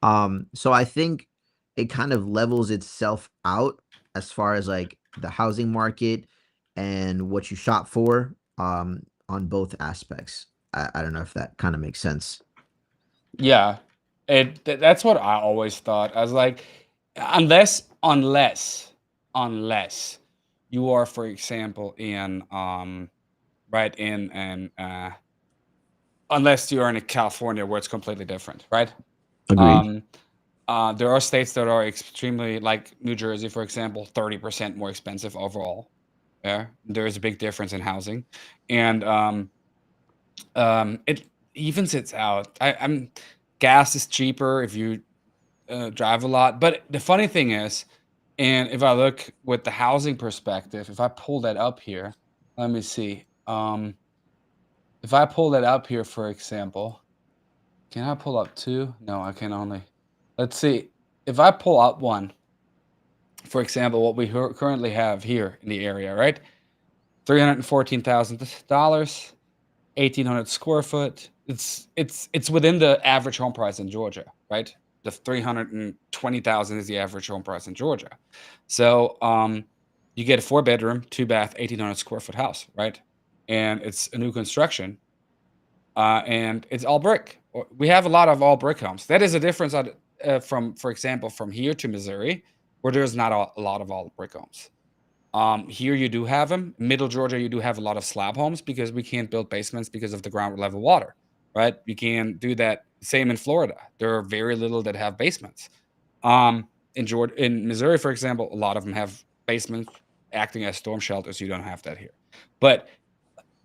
So I think it kind of levels itself out as far as like the housing market and what you shop for on both aspects. I don't know if that kind of makes sense. Yeah. That's what I always thought. I was like, unless you are, for example, in right in unless you are in California where it's completely different, right? Agreed. Um There are states that are extremely, like New Jersey, for example, 30% more expensive overall. Yeah, there's a big difference in housing, and it evens it out. I'm gas is cheaper if you drive a lot, but the funny thing is, and if I look with the housing perspective, if I pull that up here, let me see. If I pull that up here, for example, can I pull up two? No, I can only. Let's see. If I pull up one, for example, what we currently have here in the area, right? $314,000, 1,800 square foot. It's within the average home price in Georgia, right? The 320,000 is the average home price in Georgia. So you get a 4-bedroom, 2-bath, 1,800 square foot house, right? And it's a new construction, and it's all brick. We have a lot of all brick homes. That is a difference from, for example, from here to Missouri, where there's not a lot of all brick homes. Here you do have them. Middle Georgia, you do have a lot of slab homes because we can't build basements because of the ground level water, right? You can do that. Same in Florida. There are very little that have basements. In Missouri, for example, a lot of them have basements acting as storm shelters. You don't have that here. But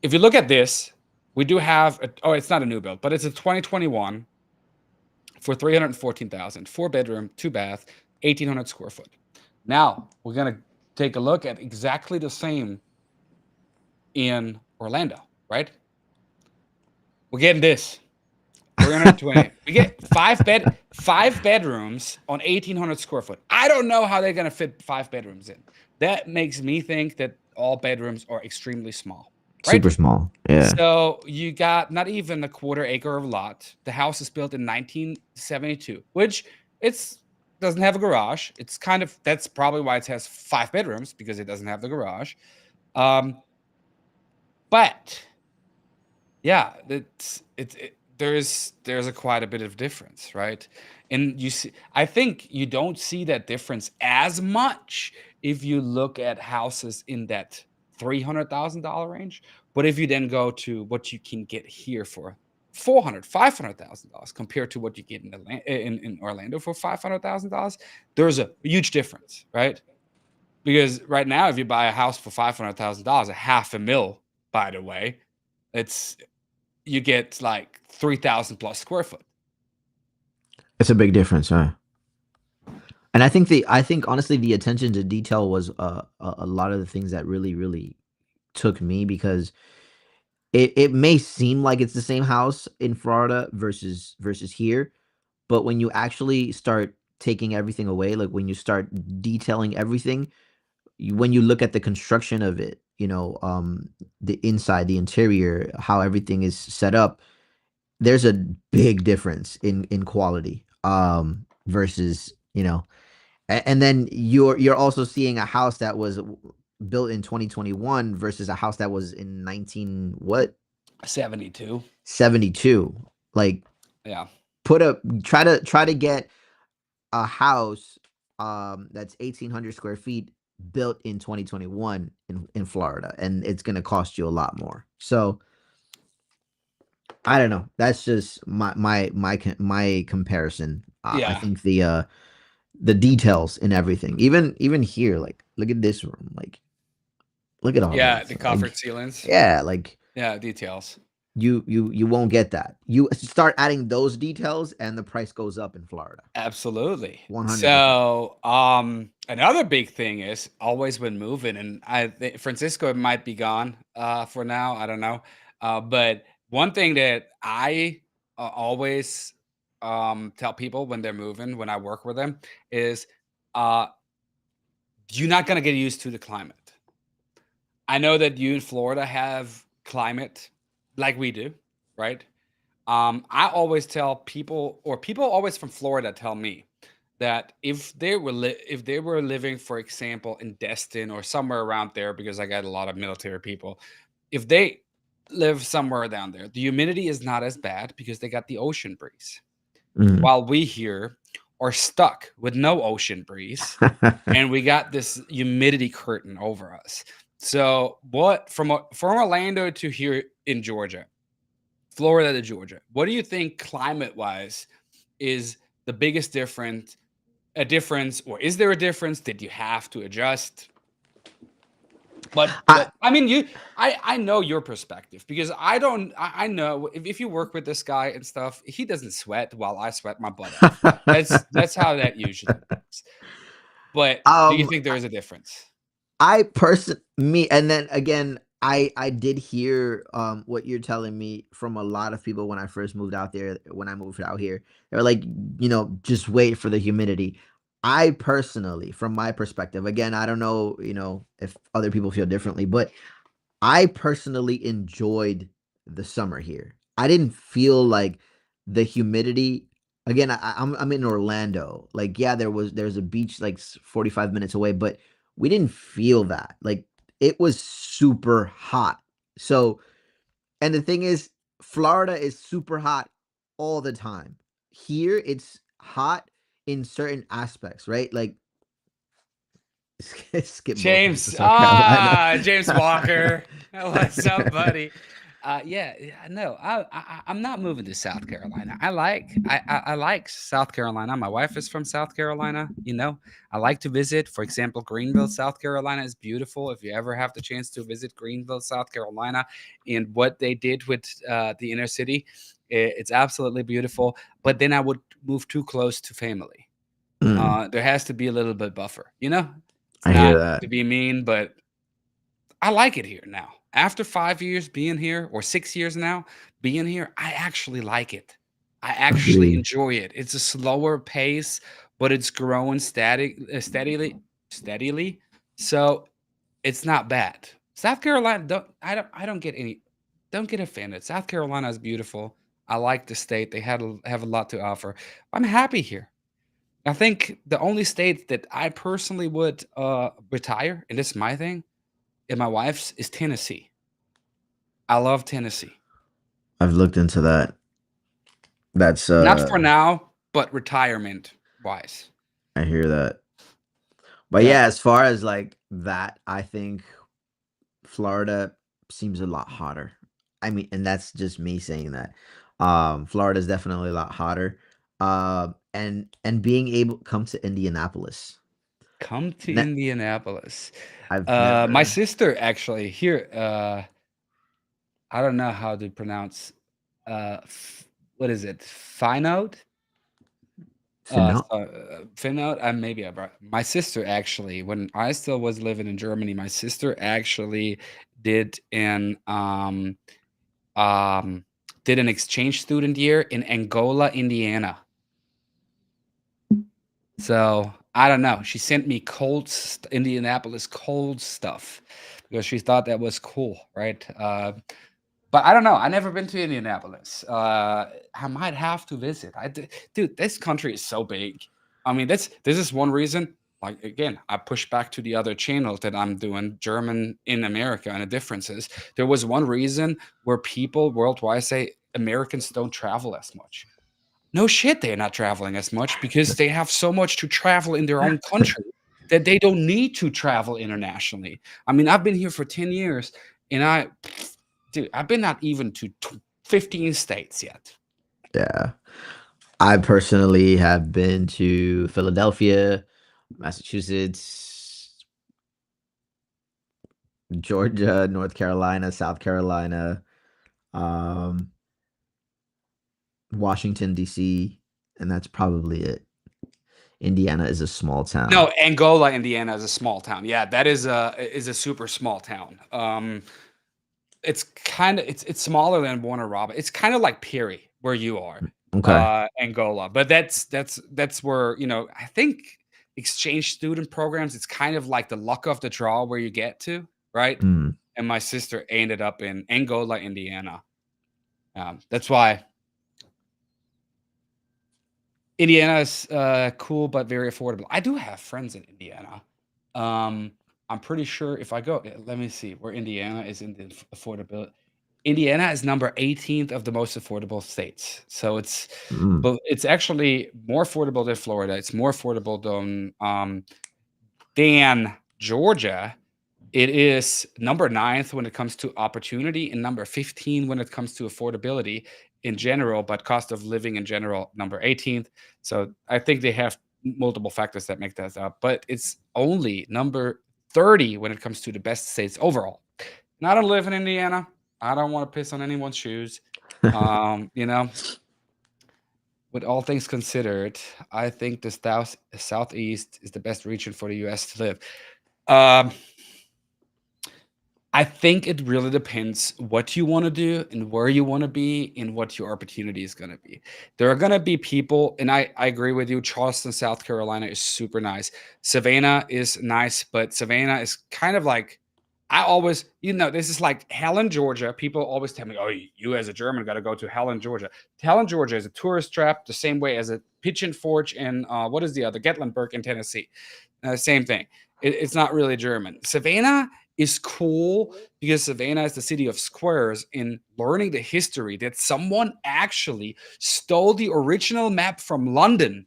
if you look at this, we do have, it's not a new build, but it's a 2021 for 314,000, 4-bedroom, 2-bath, 1,800 square foot. Now we're going to take a look at exactly the same in Orlando, right? We're getting this 320. We get five bedrooms on 1,800 square foot. I don't know how they're going to fit 5 bedrooms in. That makes me think that all bedrooms are extremely small. Right? Super small. Yeah. So you got not even a quarter acre of lot. The house is built in 1972, which doesn't have a garage. It's that's probably why it has 5 bedrooms, because it doesn't have the garage. But yeah, there's quite a bit of difference, right? And I think you don't see that difference as much if you look at houses in that $300,000 range. But if you then go to what you can get here for $500,000 compared to what you get in Orlando for $500,000, there's a huge difference, right? Because right now, if you buy a house for $500,000, $500,000, by the way, you get like 3,000 plus square foot. It's a big difference, huh? And I think honestly, the attention to detail was a lot of the things that really took me, because it may seem like it's the same house in Florida versus here, but when you actually start taking everything away, like when you start detailing everything, when you look at the construction of it, the inside, the interior, how everything is set up, there's a big difference in quality, versus, and then you're also seeing a house that was built in 2021 versus a house that was in 19 what 72. Like, Yeah. try to get a house that's 1,800 square feet built in 2021 in Florida, and it's going to cost you a lot more. So I don't know. That's just my comparison. I Yeah. think the details in everything, even here, like look at this room, like look at all Yeah, this, the like, coffered ceilings. yeah, like Yeah, details. you won't get that. You start adding those details, and the price goes up in Florida. Absolutely. 100%. So, another big thing is always when moving, and I think Francisco might be gone for now. I don't know. But one thing that I always tell people when they're moving, when I work with them, is uh, you're not going to get used to the climate. I know that you in Florida have climate like we do, right? I always tell people, or people always from Florida tell me that if they were living, for example, in Destin or somewhere around there, because I got a lot of military people, if they live somewhere down there, the humidity is not as bad because they got the ocean breeze. While we here are stuck with no ocean breeze, and we got this humidity curtain over us. So from Orlando to here in Georgia, Florida to Georgia, what do you think climate wise is the biggest difference, or is there a difference? Did you have to adjust? But I I mean, I know your perspective because I don't. I know if you work with this guy and stuff, he doesn't sweat while I sweat my butt off. That's how that usually works. But do you um think there is a difference? I person me and then again, I did hear what you're telling me from a lot of people when I first moved out there, when I moved out here. They were like, just wait for the humidity. I personally, from my perspective, again, I don't know, if other people feel differently, but I personally enjoyed the summer here. I didn't feel like the humidity. Again, I'm in Orlando. Like, yeah, there's a beach like 45 minutes away, but we didn't feel that. Like, it was super hot. So, and the thing is, Florida is super hot all the time. Here, it's hot in certain aspects, right? Like, skip both of us to James, South Carolina. James Walker, what's up, buddy? Yeah, no, I'm not moving to South Carolina. I like South Carolina. My wife is from South Carolina. I like to visit. For example, Greenville, South Carolina is beautiful. If you ever have the chance to visit Greenville, South Carolina, and what they did with the inner city, it's absolutely beautiful. But then I would move too close to family. Mm, There has to be a little bit buffer. It's I hear not that. to be mean, but I like it here now. After 5 years being here, or 6 years now being here, I actually like it. I actually Agreed. enjoy it. It's a slower pace, but it's growing steadily. So it's not bad. South Carolina, don't get offended. South Carolina is beautiful. I like the state. They have a lot to offer. I'm happy here. I think the only state that I personally would retire, and this is my thing, and my wife's, is Tennessee. I love Tennessee. I've looked into that. That's Not for now, but retirement wise. I hear that. But Yeah. yeah, as far as like that, I think Florida seems a lot hotter. I mean, and that's just me saying that. Florida is definitely a lot hotter. And being able come to Indianapolis. Come to Ne- Indianapolis. I've My never sister actually here. I don't know how to pronounce. What is it? Finode. been out. Finnout, maybe I brought my sister actually, when I still was living in Germany, my sister actually did an um um did an exchange student year in Angola, Indiana. So I don't know. She sent me Indianapolis cold stuff because she thought that was cool, right? But I don't know. I never been to Indianapolis. I might have to visit. Dude, this country is so big. I mean, this is one reason. Like again, I push back to the other channel that I'm doing, German in America, and the differences. There was one reason where people worldwide say Americans don't travel as much. No shit, they're not traveling as much because they have so much to travel in their own country that they don't need to travel internationally. I mean, I've been here for 10 years and dude, I've been not even to 15 states yet. Yeah. I personally have been to Philadelphia, Massachusetts, Georgia, North Carolina, South Carolina, um, Washington, D.C., and that's probably it. Indiana is a small town. No, Angola, Indiana is a small town. Yeah, that is a super small town. It's smaller than Warner Robin. It's kind of like Peary, where you are, Okay. Angola. But that's where, I think exchange student programs, it's kind of like the luck of the draw where you get to, right? Mm. And my sister ended up in Angola, Indiana. That's why Indiana is cool but very affordable. I do have friends in Indiana. Um, I'm pretty sure if I go, let me see where Indiana is in the affordability. Indiana is number 18th of the most affordable states. So Mm. but it's actually more affordable than Florida. It's more affordable than Georgia. It is number ninth when it comes to opportunity and number 15 when it comes to affordability. in general, but cost of living in general, number 18th. So I think they have multiple factors that make that up, but it's only number 30 when it comes to the best states overall. And I don't live in Indiana. I don't want to piss on anyone's shoes. You know, with all things considered, I think the southeast is the best region for the U.S. to live. I think it really depends what you want to do and where you want to be and what your opportunity is going to be. There are going to be people, and I agree with you. Charleston, South Carolina is super nice. Savannah is nice, but Savannah is kind of like, I always, this is like Helen, Georgia. People always tell me, oh, you as a German got to go to Helen, Georgia. Helen, Georgia is a tourist trap the same way as a Pigeon Forge and what is the other? Gatlinburg in Tennessee. Same thing. It's not really German. Savannah is cool because Savannah is the city of squares. In learning the history that someone actually stole the original map from London,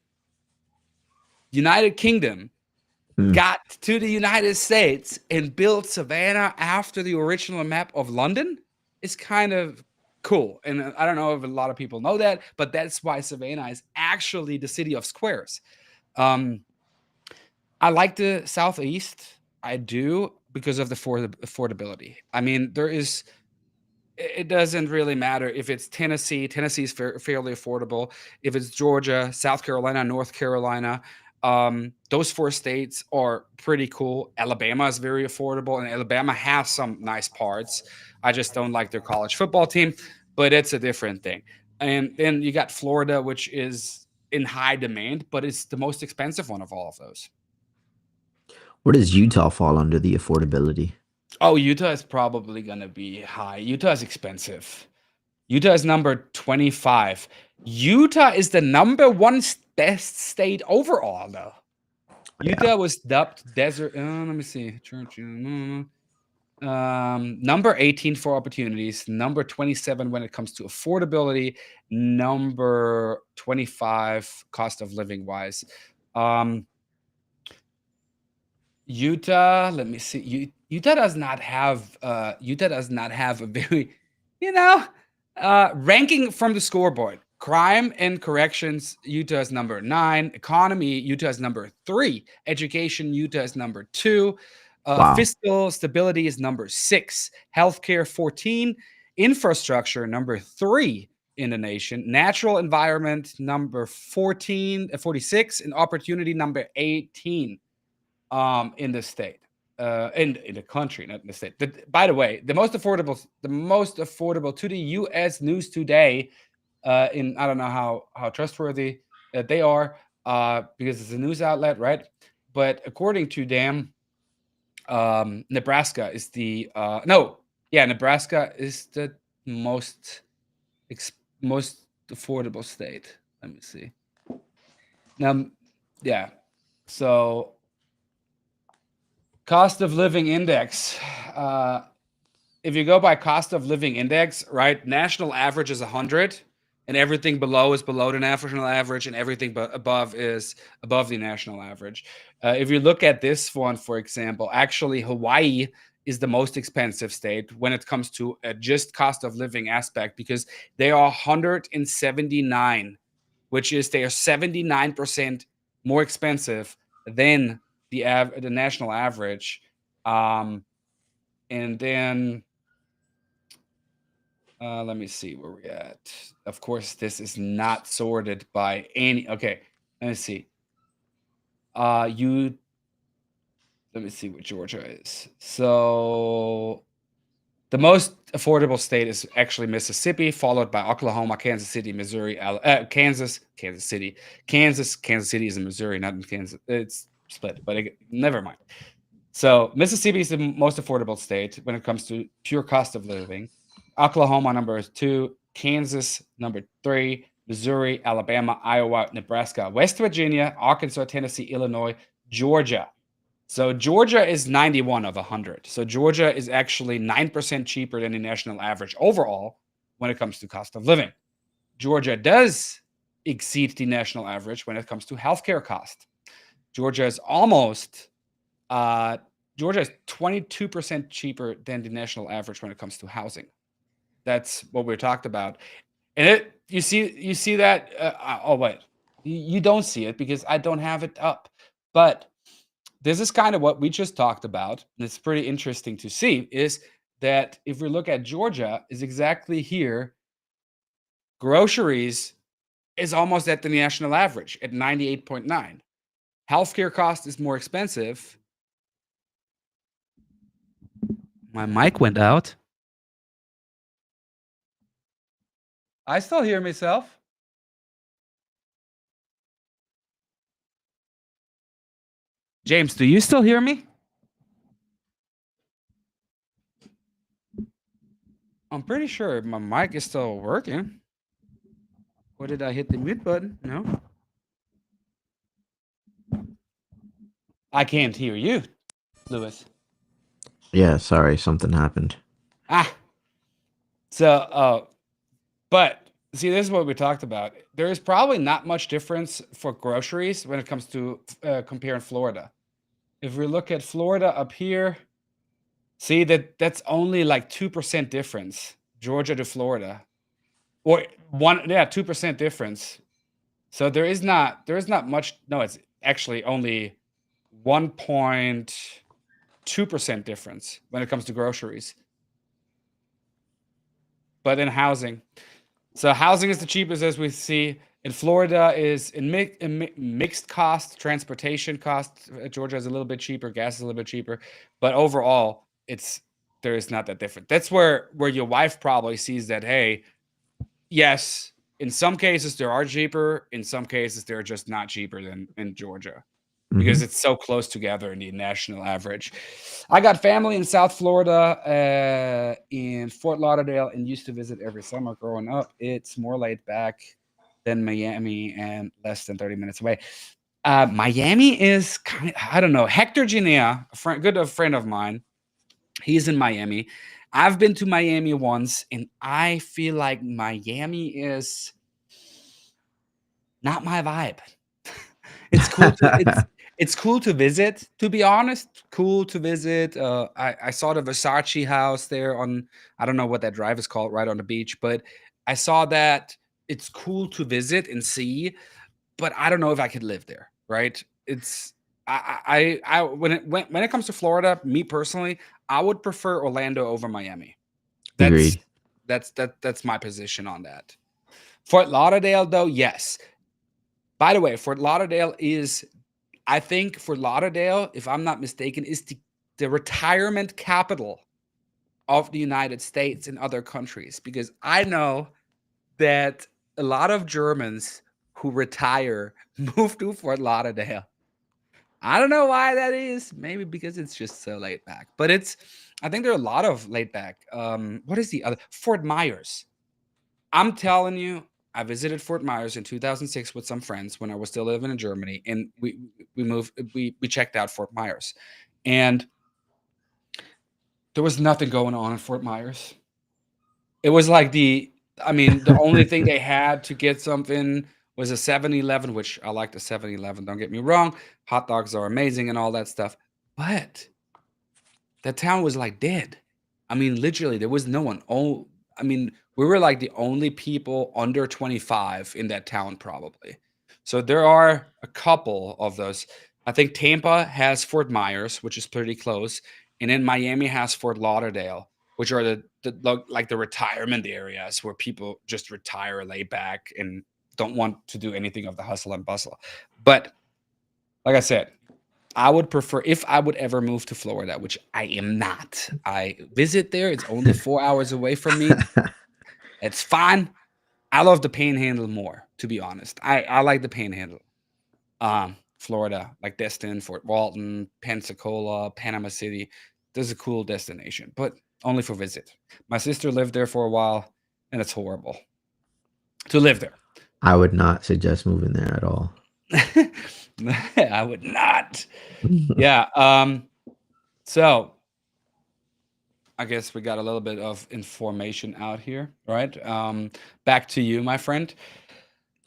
United Kingdom, got to the United States and built Savannah after the original map of London is kind of cool. And I don't know if a lot of people know that, but that's why Savannah is actually the city of squares. I like the Southeast. I do, because of the affordability. I mean, it doesn't really matter if it's Tennessee. Tennessee is fairly affordable. If it's Georgia, South Carolina, North Carolina, those 4 states are pretty cool. Alabama is very affordable, and Alabama has some nice parts. I just don't like their college football team, but it's a different thing. And then you got Florida, which is in high demand, but it's the most expensive one of all of those. Where does Utah fall under the affordability? Oh, Utah is probably going to be high. Utah is expensive. Utah is number 25. Utah is the number 1 best state overall, though. Utah was dubbed desert. Let me see. Number 18 for opportunities. Number 27 when it comes to affordability. Number 25 cost of living wise. Utah, let me see. Utah does not have a very, ranking from the scoreboard. Crime and corrections, Utah is number 9. Economy, Utah is number 3. Education, Utah is number 2. Fiscal stability is number 6. Healthcare, 14. Infrastructure, number 3 in the nation. Natural environment, number 46. And opportunity, number 18. In the state, in the country, not in the state. By the way, the most affordable to the U.S. News Today, I don't know how trustworthy they are, because it's a news outlet, right? But according to them, Nebraska is Nebraska is the most affordable state. Let me see. Yeah. So. Cost of living index. If you go by cost of living index, right, national average is 100, and everything below is below the national average, and everything above is above the national average. If you look at this one, for example, actually Hawaii is the most expensive state when it comes to just cost of living aspect, because they are 179, which is they are 79% more expensive than the national average. And then let me see where we're at. Of course, this is not sorted by any. Okay, let me see. Let me see what Georgia is. So the most affordable state is actually Mississippi, followed by Oklahoma, Kansas City, Missouri, Kansas City. Kansas City is in Missouri, not in Kansas. It's split, but never mind. So Mississippi is the most affordable state when it comes to pure cost of living. Oklahoma number 2, Kansas number 3, Missouri, Alabama, Iowa, Nebraska, West Virginia, Arkansas, Tennessee, Illinois, Georgia. So Georgia is 91 of 100. So Georgia is actually 9% cheaper than the national average overall when it comes to cost of living. Georgia does exceed the national average when it comes to healthcare cost. Georgia is 22% cheaper than the national average when it comes to housing. That's what we're talked about. And you see that. Oh wait, you don't see it because I don't have it up. But this is kind of what we just talked about, and it's pretty interesting to see. Is that if we look at Georgia, is exactly here. Groceries is almost at the national average at 98.9. Healthcare cost is more expensive. My mic went out. I still hear myself. James, do you still hear me? I'm pretty sure my mic is still working. Or did I hit the mute button? No. I can't hear you, Lewis. Yeah, sorry, something happened. Ah. So, but see, this is what we talked about. There is probably not much difference for groceries when it comes to comparing Florida. If we look at Florida up here, see that's only like 2% difference, Georgia to Florida, or 2% difference. So there is not much. No, it's actually only 1.2% difference when it comes to groceries. But in housing, so housing is the cheapest, as we see. In Florida is in mixed cost, transportation cost. Georgia is a little bit cheaper, gas is a little bit cheaper, but overall, there is not that different. That's where your wife probably sees that. Hey, yes, in some cases they are cheaper. In some cases they're just not cheaper than in Georgia because it's so close together in the national average. I got family in South Florida, in Fort Lauderdale, and used to visit every summer growing up. It's more laid back than Miami and less than 30 minutes away. Miami is kind of, I don't know. Hector Ginea, a friend of mine, he's in Miami. I've been to Miami once, and I feel like Miami is not my vibe. It's cool to it's cool to visit, to be honest. Cool to visit. I saw the Versace house there on, I don't know what that drive is called, right on the beach, but I saw that. It's cool to visit and see, but I don't know if I could live there, right? It's I when it comes to Florida, me personally, I would prefer Orlando over Miami. That's Agreed. that's my position on that. Fort Lauderdale, though, yes. By the way, Fort Lauderdale is, I think Fort Lauderdale, if I'm not mistaken, is the retirement capital of the United States and other countries, because I know that a lot of Germans who retire move to Fort Lauderdale. I don't know why that is. Maybe because it's just so laid back. But I think there are a lot of laid back. What is the other? Fort Myers. I'm telling you, I visited Fort Myers in 2006 with some friends when I was still living in Germany, and we checked out Fort Myers, and there was nothing going on in Fort Myers. It was like the only thing they had to get something was a 7-Eleven, which I like the 7-Eleven, don't get me wrong. Hot dogs are amazing and all that stuff, but that town was like dead. I mean, literally, there was no one. Oh, I mean, we were like the only people under 25 in that town, probably. So there are a couple of those. I think Tampa has Fort Myers, which is pretty close, and then Miami has Fort Lauderdale, which are like the retirement areas where people just retire, lay back, and don't want to do anything of the hustle and bustle. But like I said, I would prefer, if I would ever move to Florida, which I am not. I visit there. It's only 4 hours away from me. It's fine. I love the Panhandle more, to be honest. I like the Panhandle. Florida, like Destin, Fort Walton, Pensacola, Panama City. This is a cool destination, but only for visit. My sister lived there for a while, and it's horrible to live there. I would not suggest moving there at all. I would not. Yeah. So I guess we got a little bit of information out here, right? Back to you, my friend.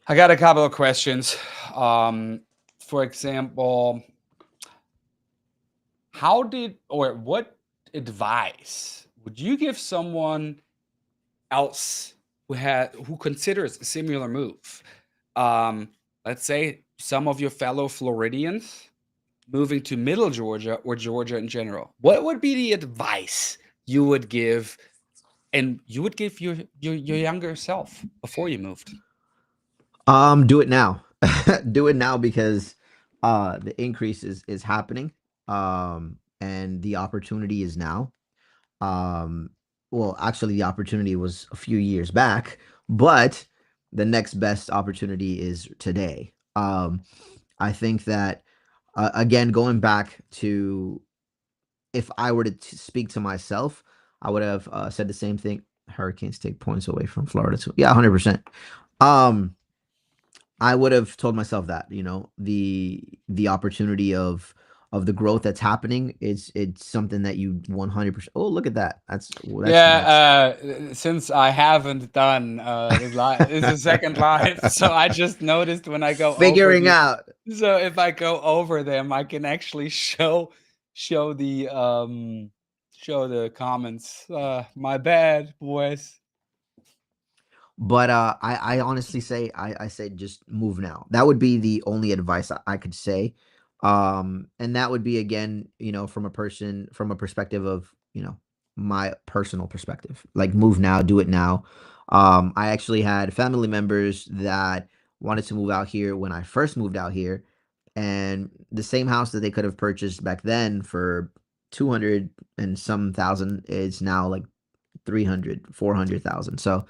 I got a couple of questions. For example, what advice would you give someone else who considers a similar move. Um, let's say some of your fellow Floridians moving to Middle Georgia or Georgia in general. What would be the advice you would give, and you would give your younger self before you moved? Do it now. Do it now because the increase is happening. And the opportunity is now. Um, well, actually, the opportunity was a few years back, but the next best opportunity is today. I think that, again, going back to, if I were to speak to myself, I would have said the same thing. Hurricanes take points away from Florida. So yeah, 100%. Um, I would have told myself that, the opportunity of the growth that's happening, it's something that you 100%. Oh, look at that. That's nice. Yeah, since I haven't done it's the second live, so I just noticed when I go over Figuring the, out. so if I go over them, I can actually show the show the comments. My bad, boys. But I honestly say, I say just move now. That would be the only advice I could say. And that would be, again, from a perspective of, my personal perspective. Like, move now, do it now. I actually had family members that wanted to move out here when I first moved out here, and the same house that they could have purchased back then for 200 and some thousand is now like 300, 400,000. So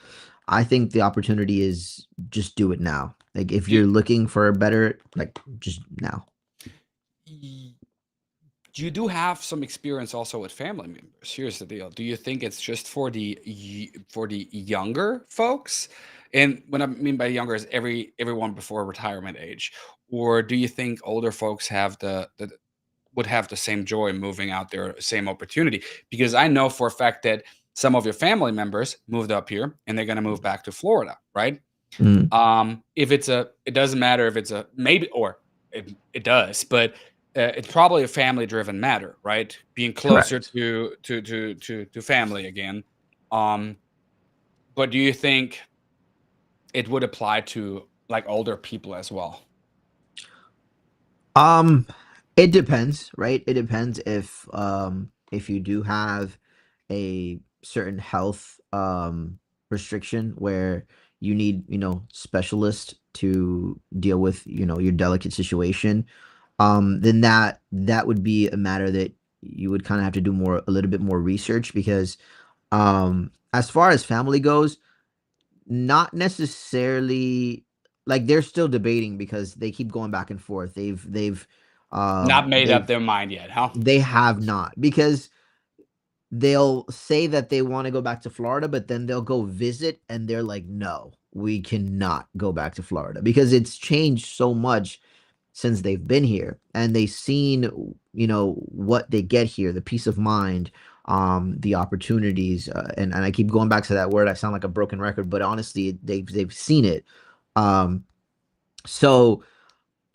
I think the opportunity is, just do it now. Like, if You you're looking for a better, like, just now. y- you do have some experience also with family members. Here's the deal. Do you think it's just for for the younger folks? And what I mean by younger is everyone before retirement age. Or do you think older folks have the would have the same joy moving out there, same opportunity? Because I know for a fact that some of your family members moved up here and they're going to move back to Florida, right? Mm, If it's a, it doesn't matter if it's a maybe, or it does, but it's probably a family driven matter, right? Being closer correct. to family again. Um, but do you think it would apply to like older people as well? Um, it depends, right? It depends if you do have a certain health restriction where you need, specialist to deal with, your delicate situation. Then that would be a matter that you would kind of have to do a little bit more research, because as far as family goes, not necessarily. Like, they're still debating because they keep going back and forth. Not made up They've their mind yet, huh? they have not, because they'll say that they want to go back to Florida, but then they'll go visit and they're like, no, we cannot go back to Florida because it's changed so much since they've been here, and they've seen, what they get here, the peace of mind, the opportunities, and I keep going back to that word. I sound like a broken record, but honestly, they've seen it. Um, so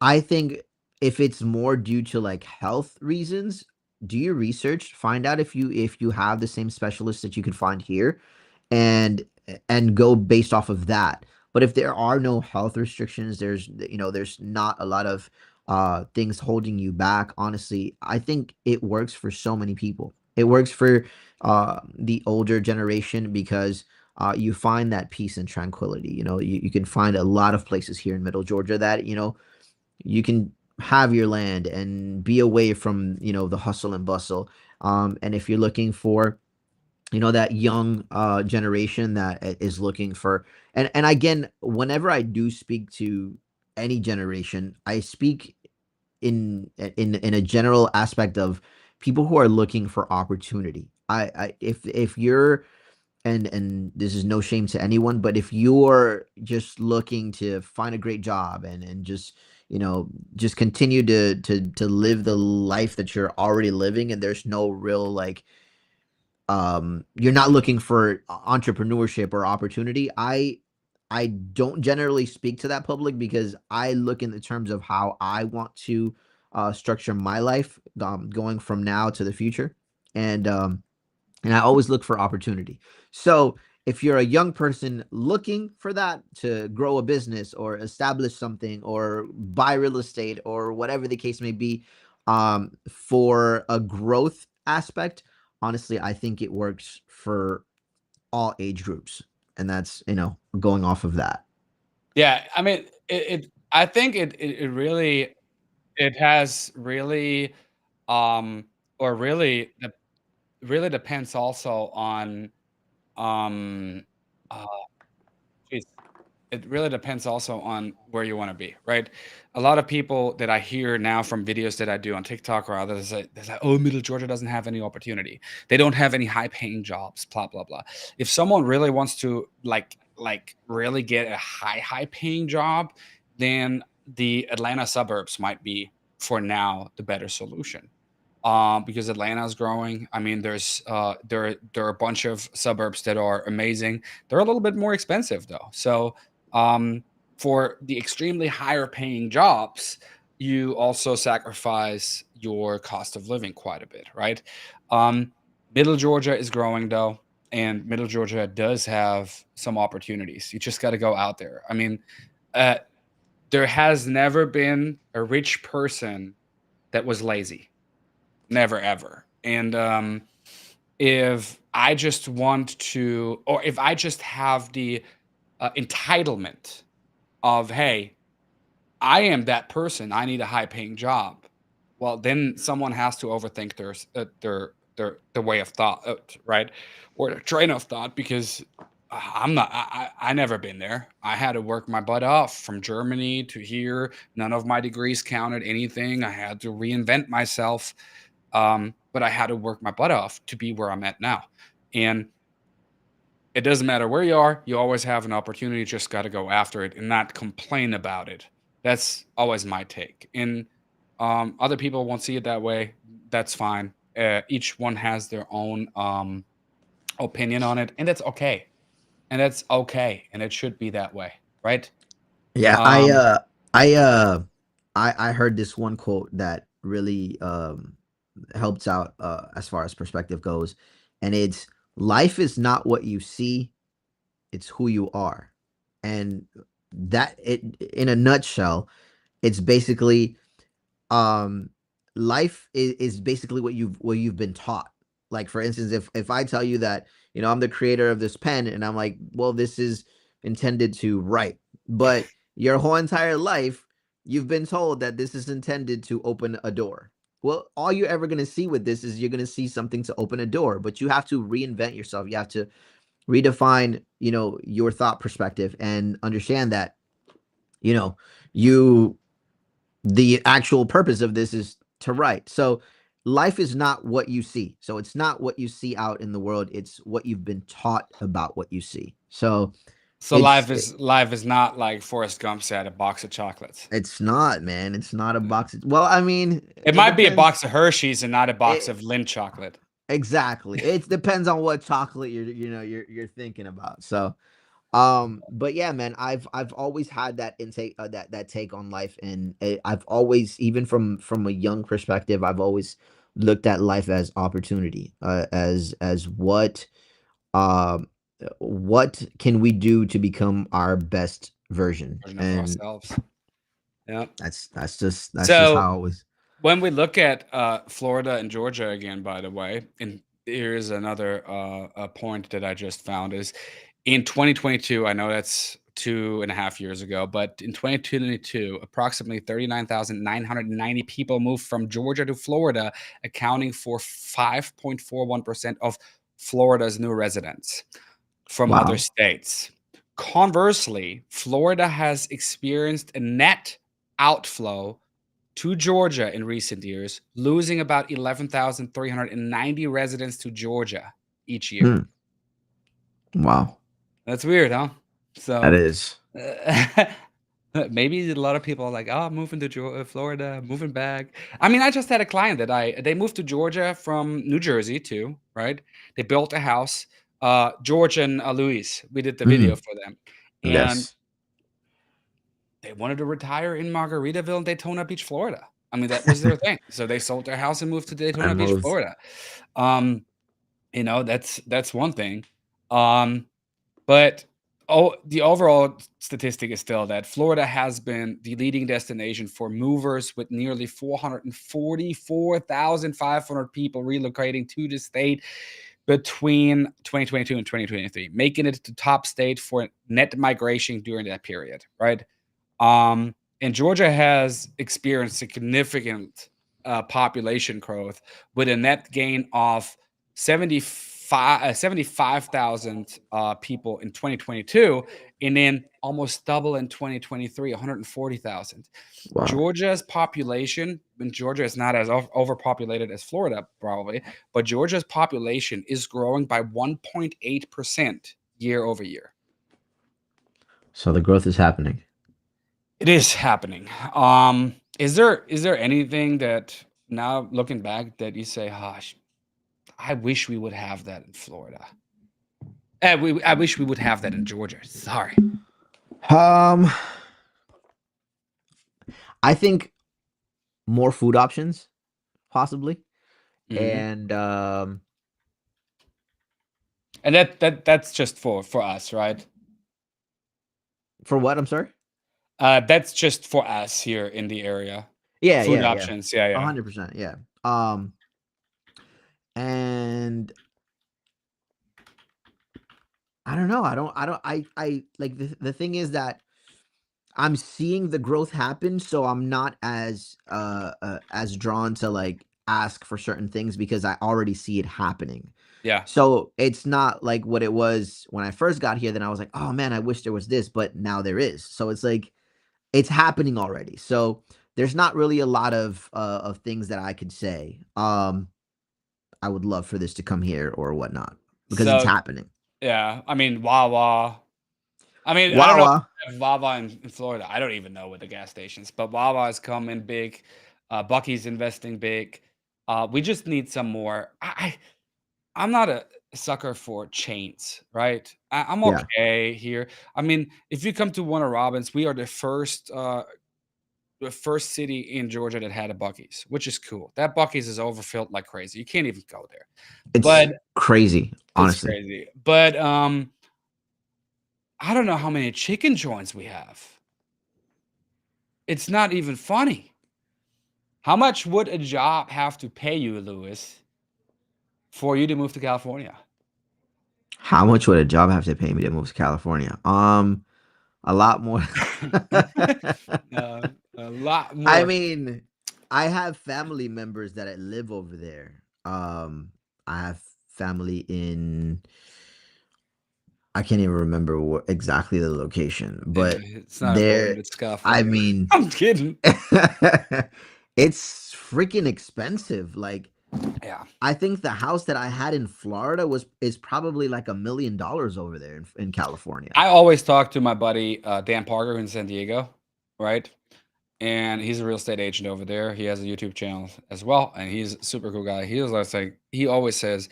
I think if it's more due to like health reasons, do your research, find out if you have the same specialist that you can find here, and go based off of that. But if there are no health restrictions, there's not a lot of things holding you back. Honestly, I think it works for so many people. It works for the older generation because you find that peace and tranquility. You can find a lot of places here in Middle Georgia that, you can have your land and be away from, the hustle and bustle. And if you're looking for, that young generation that is looking for, and again, whenever I do speak to any generation, I speak in a general aspect of people who are looking for opportunity. If you're, and this is no shame to anyone, but if you're just looking to find a great job and just, just continue to live the life that you're already living, and there's no real, like, you're not looking for entrepreneurship or opportunity. I don't generally speak to that public, because I look in the terms of how I want to structure my life, going from now to the future. And I always look for opportunity. So if you're a young person looking for that to grow a business or establish something or buy real estate or whatever the case may be, for a growth aspect, honestly, I think it works for all age groups. And that's, going off of that. Yeah, I mean, I think it really it has really, um or really de really depends also on, um, uh, geez, it really depends also on where you wanna be, right? A lot of people that I hear now from videos that I do on TikTok or others, they say, "Oh, Middle Georgia doesn't have any opportunity. They don't have any high-paying jobs, blah, blah, blah." If someone really wants to, really get a high-paying job, then the Atlanta suburbs might be, for now, the better solution. Because Atlanta is growing. I mean, there are a bunch of suburbs that are amazing. They're a little bit more expensive though. So um, for the extremely higher paying jobs, you also sacrifice your cost of living quite a bit, right? Um, Middle Georgia is growing though, and Middle Georgia does have some opportunities. You just got to go out there. I mean, uh, there has never been a rich person that was lazy. Never ever. And, if I just want to or if I just have the, entitlement of, "Hey, I am that person, I need a high-paying job." Well, then someone has to overthink their way of thought, right? Or their train of thought because I'm not I never been there. I had to work my butt off from Germany to here. None of my degrees counted anything. I had to reinvent myself. But I had to work my butt off to be where I'm at now. And it doesn't matter where you are, you always have an opportunity, you just got to go after it and not complain about it. That's always my take. And other people won't see it that way. That's fine. Each one has their own opinion on it, and that's okay. And that's okay. And it should be that way, right? Yeah, Um, I I heard this one quote that really helps out as far as perspective goes, and it's life is not what you see, it's who you are. And that it in a nutshell, it's basically um life is basically what you've been taught. Like for instance, if I tell you that, I'm the creator of this pen, and I'm like, well, this is intended to write, but your whole entire life you've been told that this is intended to open a door. Well, all you're ever going to see with this is you're going to see something to open a door, but you have to reinvent yourself. You have to redefine, your thought perspective and understand that, you know you the actual purpose of this is to write. So life is not what you see. So it's not what you see out in the world. It's what you've been taught about what you see. So so it's life is not like Forrest Gump said, a box of chocolates. it's not, man. It's not a box. Well, I mean, It it might be a depends. box of Hershey's and not a box It of Lindt chocolate. exactly. It depends on what chocolate you're thinking about. So but yeah, man, I've always had that intake, that take on life, and I've always, even from a young perspective, I've always looked at life as opportunity, as um what can we do to become our best version, Version of and ourselves. Yeah. that's just So how I was. when we look at Florida and Georgia again, by the way, and here's another a point that I just found is in 2022. I know that's 2.5 years ago, but in 2022, approximately 39,990 people moved from Georgia to Florida, accounting for 5.41% of Florida's new residents from other Wow. states. Conversely, Florida has experienced a net outflow to Georgia in recent years, losing about 11,390 residents to Georgia each year. Hmm. Wow. That's weird, huh? That So is. uh, maybe a lot of people are like, "Oh, I'm moving to Florida, moving back." I mean, I just had a client that they moved to Georgia from New Jersey too, right? They built a house. George and Louise, we did the video Mm, for them, and yes. they wanted to retire in Margaritaville and Daytona Beach, Florida. I mean, that was their thing. So they sold their house and moved to I Daytona Beach, moved. Florida. Um, that's one thing. Um, But the overall statistic is still that Florida has been the leading destination for movers, with nearly 444,500 people relocating to the state between 2022 and 2023, making it the top state for net migration during that period, right? And Georgia has experienced significant population growth, with a net gain of 75,000 people in 2022, and then almost double in 2023, 140,000. Wow. Georgia's population, and Georgia is not as overpopulated as Florida, probably, but Georgia's population is growing by 1.8% year over year. So the growth is happening. It is happening. Is there anything that, now looking back, that you say, "Gosh, I wish we would have that in Florida. I wish we would have that in Georgia." Sorry. Um, I think more food options, possibly, Mhm. and And that's just for us, right? for what? I'm sorry. That's just for us here in the area. Yeah, Food yeah, yeah. options. Yeah, yeah. 100%. Yeah. Um, and I don't know. I like the thing is that I'm seeing the growth happen, so I'm not as drawn to like ask for certain things because I already see it happening. Yeah. So it's not like what it was when I first got here. Then I was like, oh man, I wish there was this, but now there is. So it's like it's happening already. So there's not really a lot of things that I could say. I would love for this to come here or whatnot because it's So, happening. yeah, I mean, Wawa. I mean, I don't know if Wawa. they have Wawa in Florida. I don't even know with the gas stations, but Wawa is coming big. Bucky's investing big. We just need some more. I'm not a sucker for chains, right? I'm Yeah. okay here. I mean, if you come to Warner Robins, we are the first city in Georgia that had a Bucky's, which is cool. That Bucky's is overfilled like crazy. You can't even go there. It's But crazy, it's honestly. crazy. But I don't know how many chicken joints we have. It's not even funny. How much would a job have to pay you, Lewis, for you to move to California? How much would a job have to pay me to move to California? A lot more. A lot I more. mean, I have family members that live over there. I have family in I can't even remember what exactly the location, Yeah, but it's not there important. It's I California. mean, I'm kidding. it's freaking expensive. Like Yeah. I think the house that I had in Florida is probably like $1 million over there in California. I always talk to my buddy Dan Parker in San Diego, right? And he's a real estate agent over there. He has a YouTube channel as well, and he's a super cool guy. He was like saying, he always says,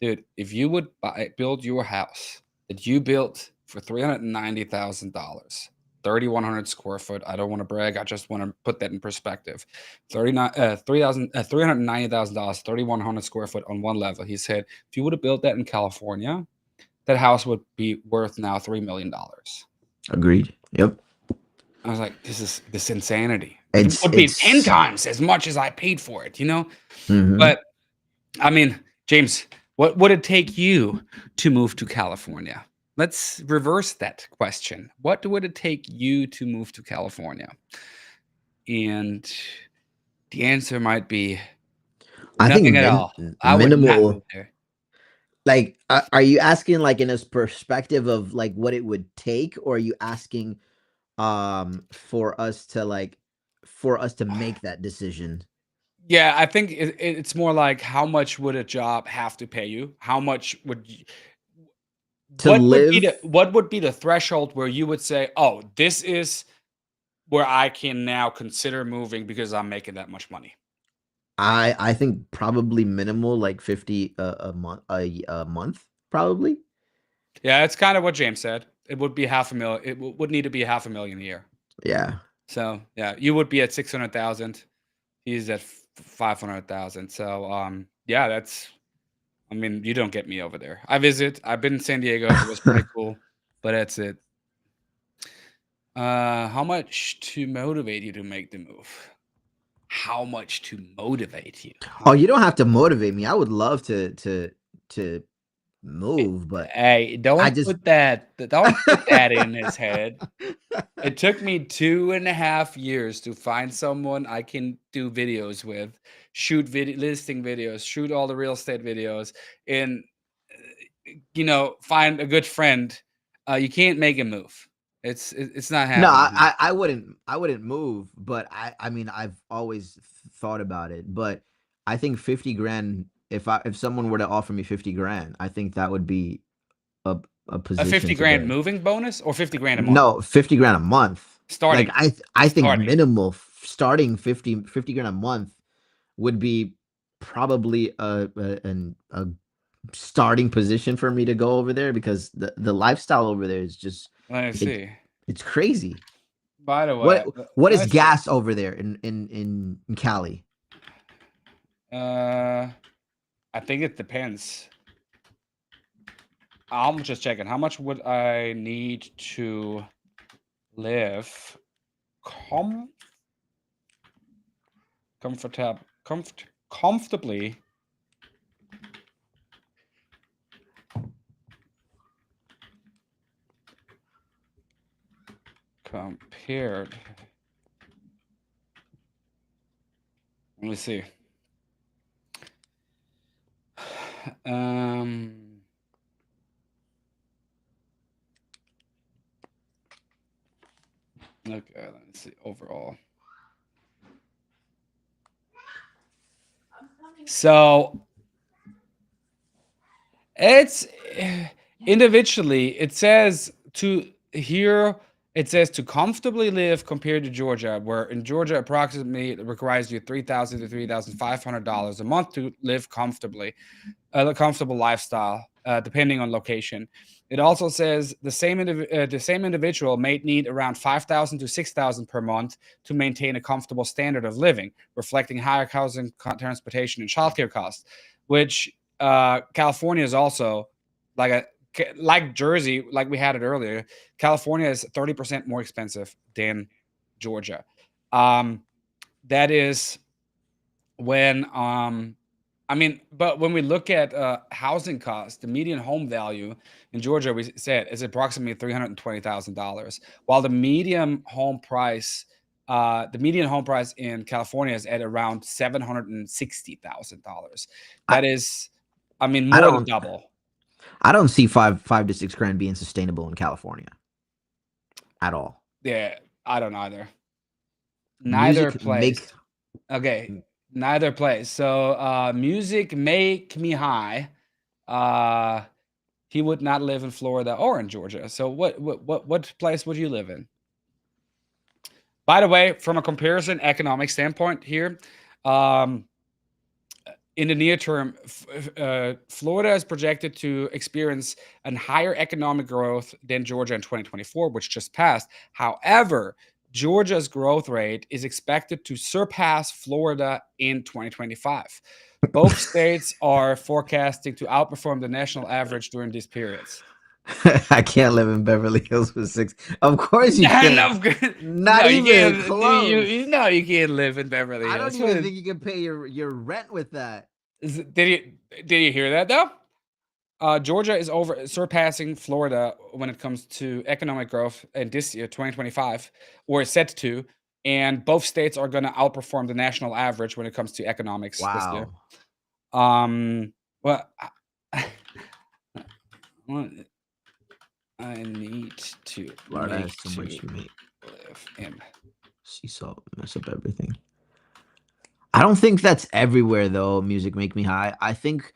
"Dude, if you would build your house that you built for $390,000, 3,100 square foot. I don't want to brag. I just want to put that in perspective. 390,000, 3,100 square foot on one level." He said, "If you would have built that in California, that house would be worth now $3 million." Agreed. Yep. I was like, this insanity. It It's would be 10 it's times as much as I paid for it, you know? mhm. But I mean, James, what would it take you to move to California? Let's reverse that question. What would it take you to move to California? And the answer might be I think nothing at all. I would not move minimal. there. Like, are you asking like in a perspective of like what it would take, or are you asking for us to like for us to make that decision Yeah, I think it's more like, how much would a job have to pay you? How much would to live? what would be the threshold where you would say, "Oh, this is where I can now consider moving because I'm making that much money"? I think probably minimal, like 50 a month, a month, probably. Yeah, it's kind of what James said. It would be half a mil it would need to be half a million a year. Yeah. So, yeah, you would be at 600,000. He's at 500,000. So, yeah, I mean, you don't get me over there. I visit. I've been in San Diego. It was pretty cool. but that's it. How much to motivate you to make the move? How much to motivate you? Oh, Huh? you don't have to motivate me. I would love to move, but Hey, I just don't put that in his head. It took me 2.5 years to find someone I can do videos with, shoot listing videos, shoot all the real estate videos, and find a good friend. You can't make a move. It's not No, happening here. I wouldn't move, but I mean I've always thought about it, but I think 50 grand if someone were to offer me 50 grand, I think that would be a a A position 50 to grand get. moving bonus or 50 grand a month? No, 50 grand a month. Like Starting. I think Starting. minimal starting 50 grand a month would be probably a starting position for me to go over there because the lifestyle over there is just Let me it, see. it's crazy. By the What way, what is let's see. gas over there in Cali? I think it depends. I'm just checking. How much would I need to live com comfortably compared? Let me see. Um, okay, let me see overall. So it's individually. It says to comfortably live compared to Georgia, where in Georgia approximately it requires you $3,000 to $3,500 a month to live comfortably, a comfortable lifestyle, depending on location. It also says the same individual may need around 5,000 to 6,000 per month to maintain a comfortable standard of living, reflecting higher housing, transportation, and childcare costs. Which California is also like Jersey, like we had it earlier. California is 30% more expensive than Georgia. That is when I mean, but when we look at housing costs, the median home value in Georgia, we said, is approximately $320,000, while the median home price in California is at around $760,000. I That is, I mean, I more than don't double. I don't see five to 6 grand being sustainable in California at all. Yeah, I don't either. Neither Music place. Okay, neither place. So, music make me high. Uh, he would not live in Florida or in Georgia. So what place would you live in? By the way, from a comparison economic standpoint here, um, in the near term, Florida is projected to experience a higher economic growth than Georgia in 2024, which just passed. However, Georgia's growth rate is expected to surpass Florida in 2025. Both states are forecasting to outperform the national average during these periods. I can't live in Beverly Hills with six. Of course you can't. No, Not no, you even can't. close. You can't live in Beverly I don't Hills. even think you can pay your rent with that. Did you hear that though? Georgia is over surpassing Florida when it comes to economic growth in this year, 2025, or is set to, and both states are going to outperform the national average when it comes to economics this year. Wow. Well, what I need to Florida has make so to much to make. live in. Sea salt mess up everything. I don't think that's everywhere though. Music make me high. I think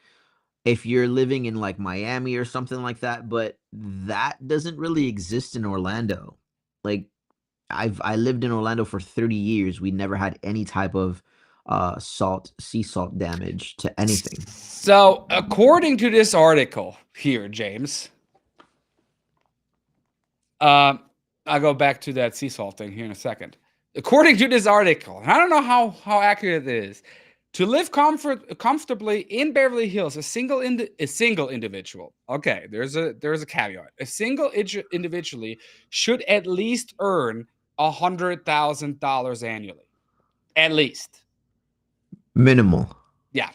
if you're living in like Miami or something like that, but that doesn't really exist in Orlando. Like I lived in Orlando for 30 years. We never had any type of sea salt damage to anything. So, according to this article here, James, I'll go back to that sea salt thing here in a second. According to this article, and I don't know how accurate it is, To live comfortably in Beverly Hills, a single individual. Okay, there's a caveat. A single individually should at least earn $100,000 annually, at least. Minimal. Yeah.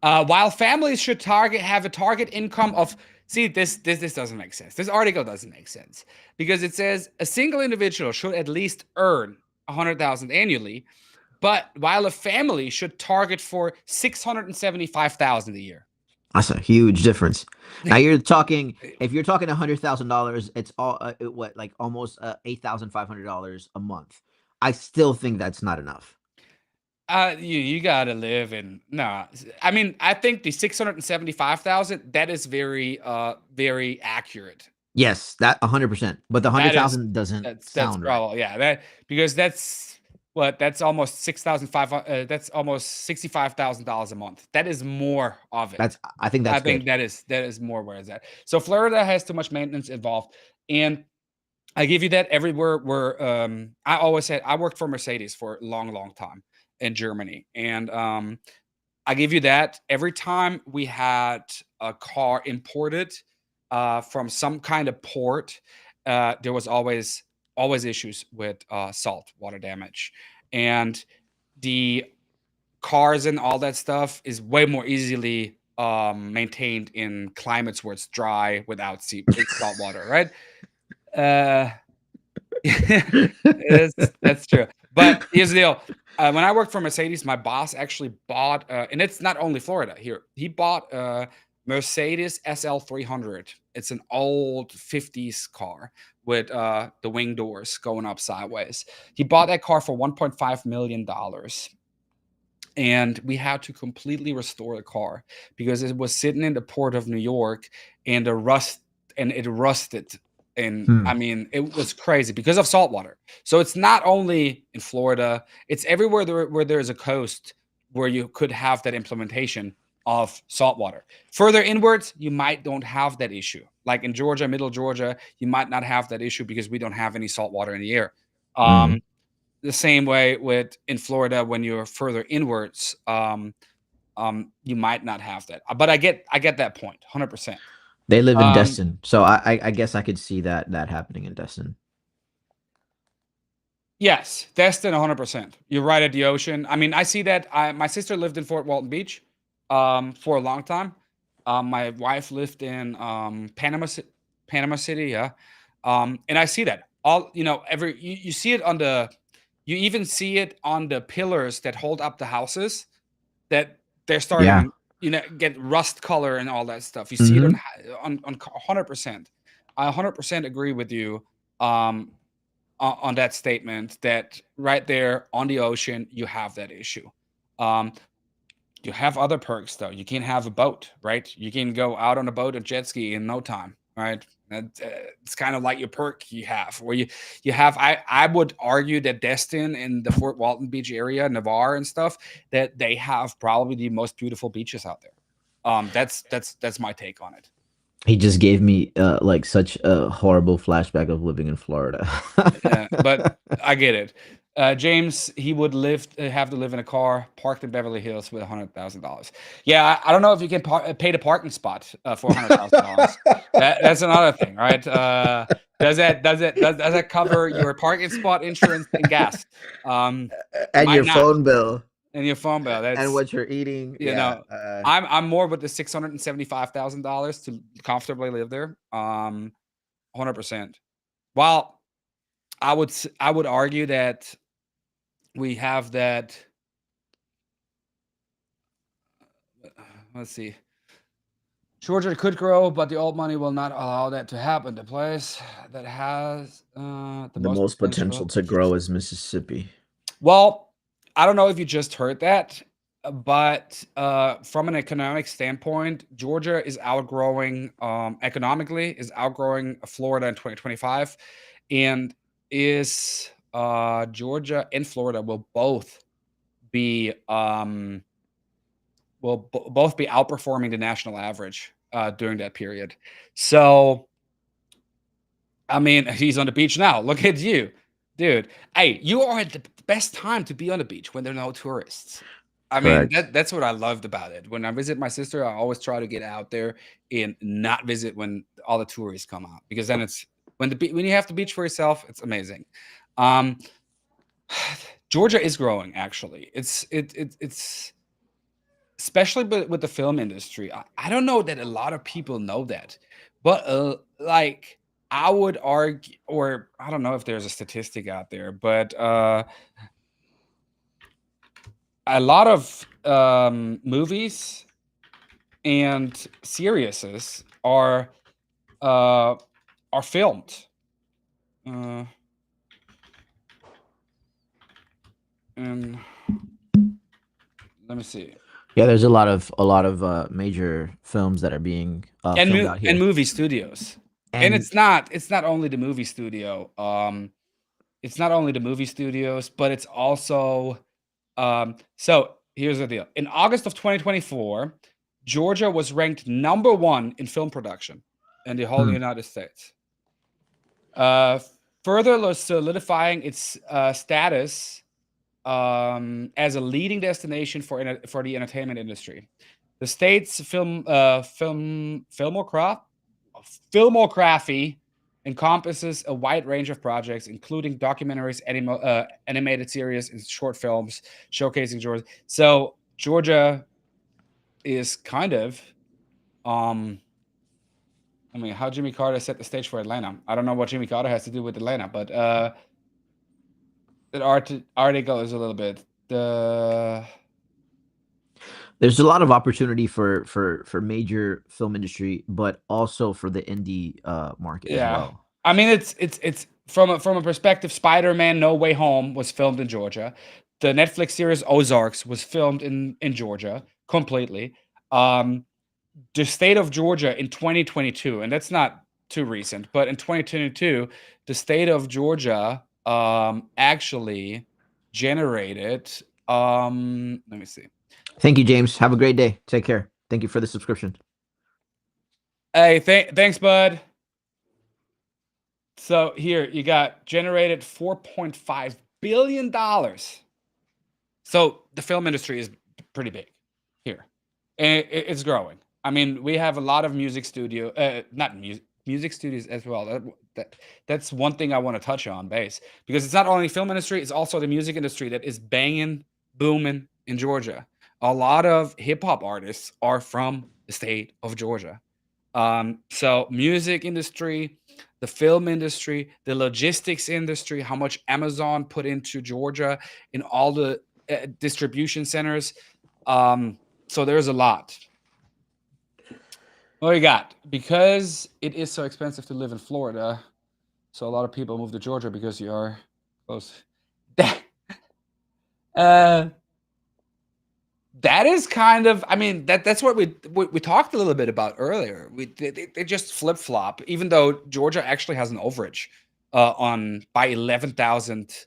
While families should have a target income of, see, this doesn't make sense. This article doesn't make sense because it says a single individual should at least earn 100,000 annually, but while a family should target for 675,000 a year. That's a huge difference. Now you're talking, if you're talking $100,000, it's all what, like almost $8,500 a month. I still think that's not enough. You gotta live in no. I mean, I think the 675,000, that is very accurate. Yes, that 100%. But the That is 100,000 doesn't that's sound right. probably, yeah, that, because that's almost 6,500, that's almost $65,000 a month. That is more of it. I think I that's think good. that is more where it's at. So Florida has too much maintenance involved, and I give you that everywhere where I always said I worked for Mercedes for a long time in Germany, and I give you that every time we had a car imported from some kind of port, there was always issues with salt water damage, and the cars and all that stuff is way more easily maintained in climates where it's dry without salt water, right? Uh, that's true. But here's the deal. When I worked for Mercedes, my boss actually bought, and it's not only Florida here. He bought a Mercedes SL 300. It's an old 50s car with the wing doors going up sideways. He bought that car for $1.5 million. And we had to completely restore the car because it was sitting in the port of New York, and it rusted. And Hmm. I mean, it was crazy because of salt water. So it's not only in Florida, it's everywhere where there's a coast where you could have that implementation of salt water. Further inwards, you might don't have that issue. Like in Georgia, middle Georgia, you might not have that issue because we don't have any salt water in the air. Mm. The same way with in Florida, when you're further inwards, you might not have that. But I get that point, 100%. They live in Um, Destin, so I guess I could see that happening in Destin. yes, Destin, 100%. You're right at the ocean. I mean, I see that. My sister lived in Fort Walton Beach, for a long time. My wife lived in Panama City, yeah. And I see that all. You see it on the. You even see it on the pillars that hold up the houses, that they're Yeah. starting, get rust color and all that stuff. You see it Hmm. on 100%. I 100% agree with you on that statement, that right there on the ocean you have that issue. Um, you have other perks though. You can have a boat, right? You can go out on a boat and jet ski in no time, right? It's kind of like your perk you have, where you have. I would argue that Destin and the Fort Walton Beach area, Navarre and stuff, that they have probably the most beautiful beaches out there. That's my take on it. He just gave me like such a horrible flashback of living in Florida. But I get it. James, he would have to live in a car parked in Beverly Hills with $100,000. Yeah, I don't know if you can pay the parking spot for $100,000. That's another thing, right? Does that cover your parking spot insurance and gas? And Might your not. phone bill And your phone bill. and That's what you're eating. you Yeah. know, I'm more with the $675,000 to comfortably live there. 100%. While I would argue that we have that. Let's see. Georgia could grow, but the old money will not allow that to happen. The place that has the The most most potential potential. to grow is Mississippi. Well, I don't know if you just heard that, but from an economic standpoint, Georgia is outgrowing, economically, is outgrowing Florida in 2025, and is Georgia and Florida will both be both be outperforming the national average during that period. So, I mean, he's on the beach now. Look at you, dude. Hey, you are at the best time to be on the beach when there are no tourists. I mean, Correct. that's what I loved about it. When I visit my sister, I always try to get out there and not visit when all the tourists come out, because then it's when you have the beach for yourself, it's amazing. Um, Georgia is growing, actually. It's especially with the film industry. I don't know that a lot of people know that, but like I would argue, or I don't know if there's a statistic out there, but a lot of movies and series uh, are filmed. Uh, and let me see. Yeah, there's a lot of major films that are being filmed out And here. movie studios. And And it's not only the movie studio. It's not only the movie studios, but it's also so here's the deal. In August of 2024, Georgia was ranked #1 in film production in the whole hmm, United States. Uh, Further solidifying its status as a leading destination for the entertainment industry. The state's filmography encompasses a wide range of projects, including documentaries, animated series, and short films showcasing Georgia. So Georgia is kind of, um, I mean, how Jimmy Carter set the stage for Atlanta. I don't know what Jimmy Carter has to do with Atlanta, but the article is a little bit the there's a lot of opportunity for major film industry, but also for the indie market as yeah. well. I mean, it's from a perspective. Spider-Man: No Way Home was filmed in Georgia. The Netflix series Ozarks was filmed in Georgia completely. Um, the state of Georgia in 2022, and that's not too recent, but in 2022, the state of Georgia actually generated. Let me see. Thank you, James. Have a great day. Take care. Thank you for the subscription. Hey, thanks, bud. So here you got generated $4.5 billion. So the film industry is pretty big here, and it's growing. I mean, we have a lot of not music studios as well. That's one thing I want to touch on base, because it's not only film industry, it's also the music industry that is banging, booming in Georgia. A lot of hip hop artists are from the state of Georgia. So music industry, the film industry, the logistics industry, how much Amazon put into Georgia in all the distribution centers. So there's a lot. What you got? Because it is so expensive to live in Florida, so a lot of people move to Georgia because you are close. uh, that is kind of, I mean, that's what we talked a little bit about earlier. They just flip flop, even though Georgia actually has an overage on by 11,000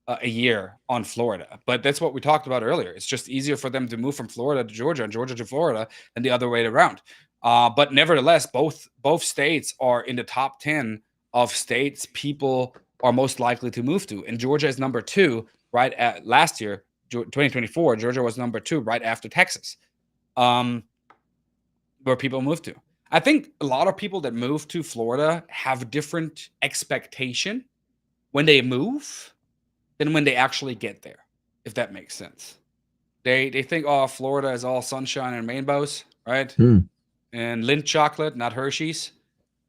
a year on Florida. But that's what we talked about earlier. It's just easier for them to move from Florida to Georgia and Georgia to Florida than the other way around. But nevertheless, both states are in the top 10 of states people are most likely to move to, and Georgia is #2 right at last year. 2024, Georgia was #2 right after Texas, um, where people move to. I think a lot of people that move to Florida have different expectation when they move than when they actually get there, if that makes sense. They think, oh, Florida is all sunshine and rainbows, right? Hmm. And Lindt chocolate, not Hershey's.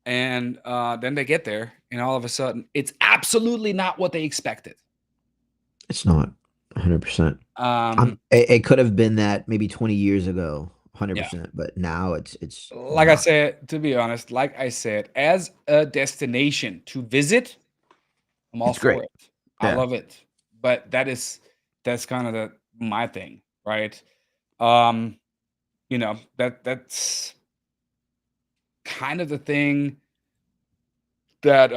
And then they get there, and all of a sudden, it's absolutely not what they expected. It's not 100%. Um, It could have been that maybe 20 years ago, yeah. 100%, but now it's Like I not. said, to be honest, like I said, as a destination to visit, I'm all It's for great. it. I Yeah. love it. But that's kind of my thing, right? Um, that's kind of the thing that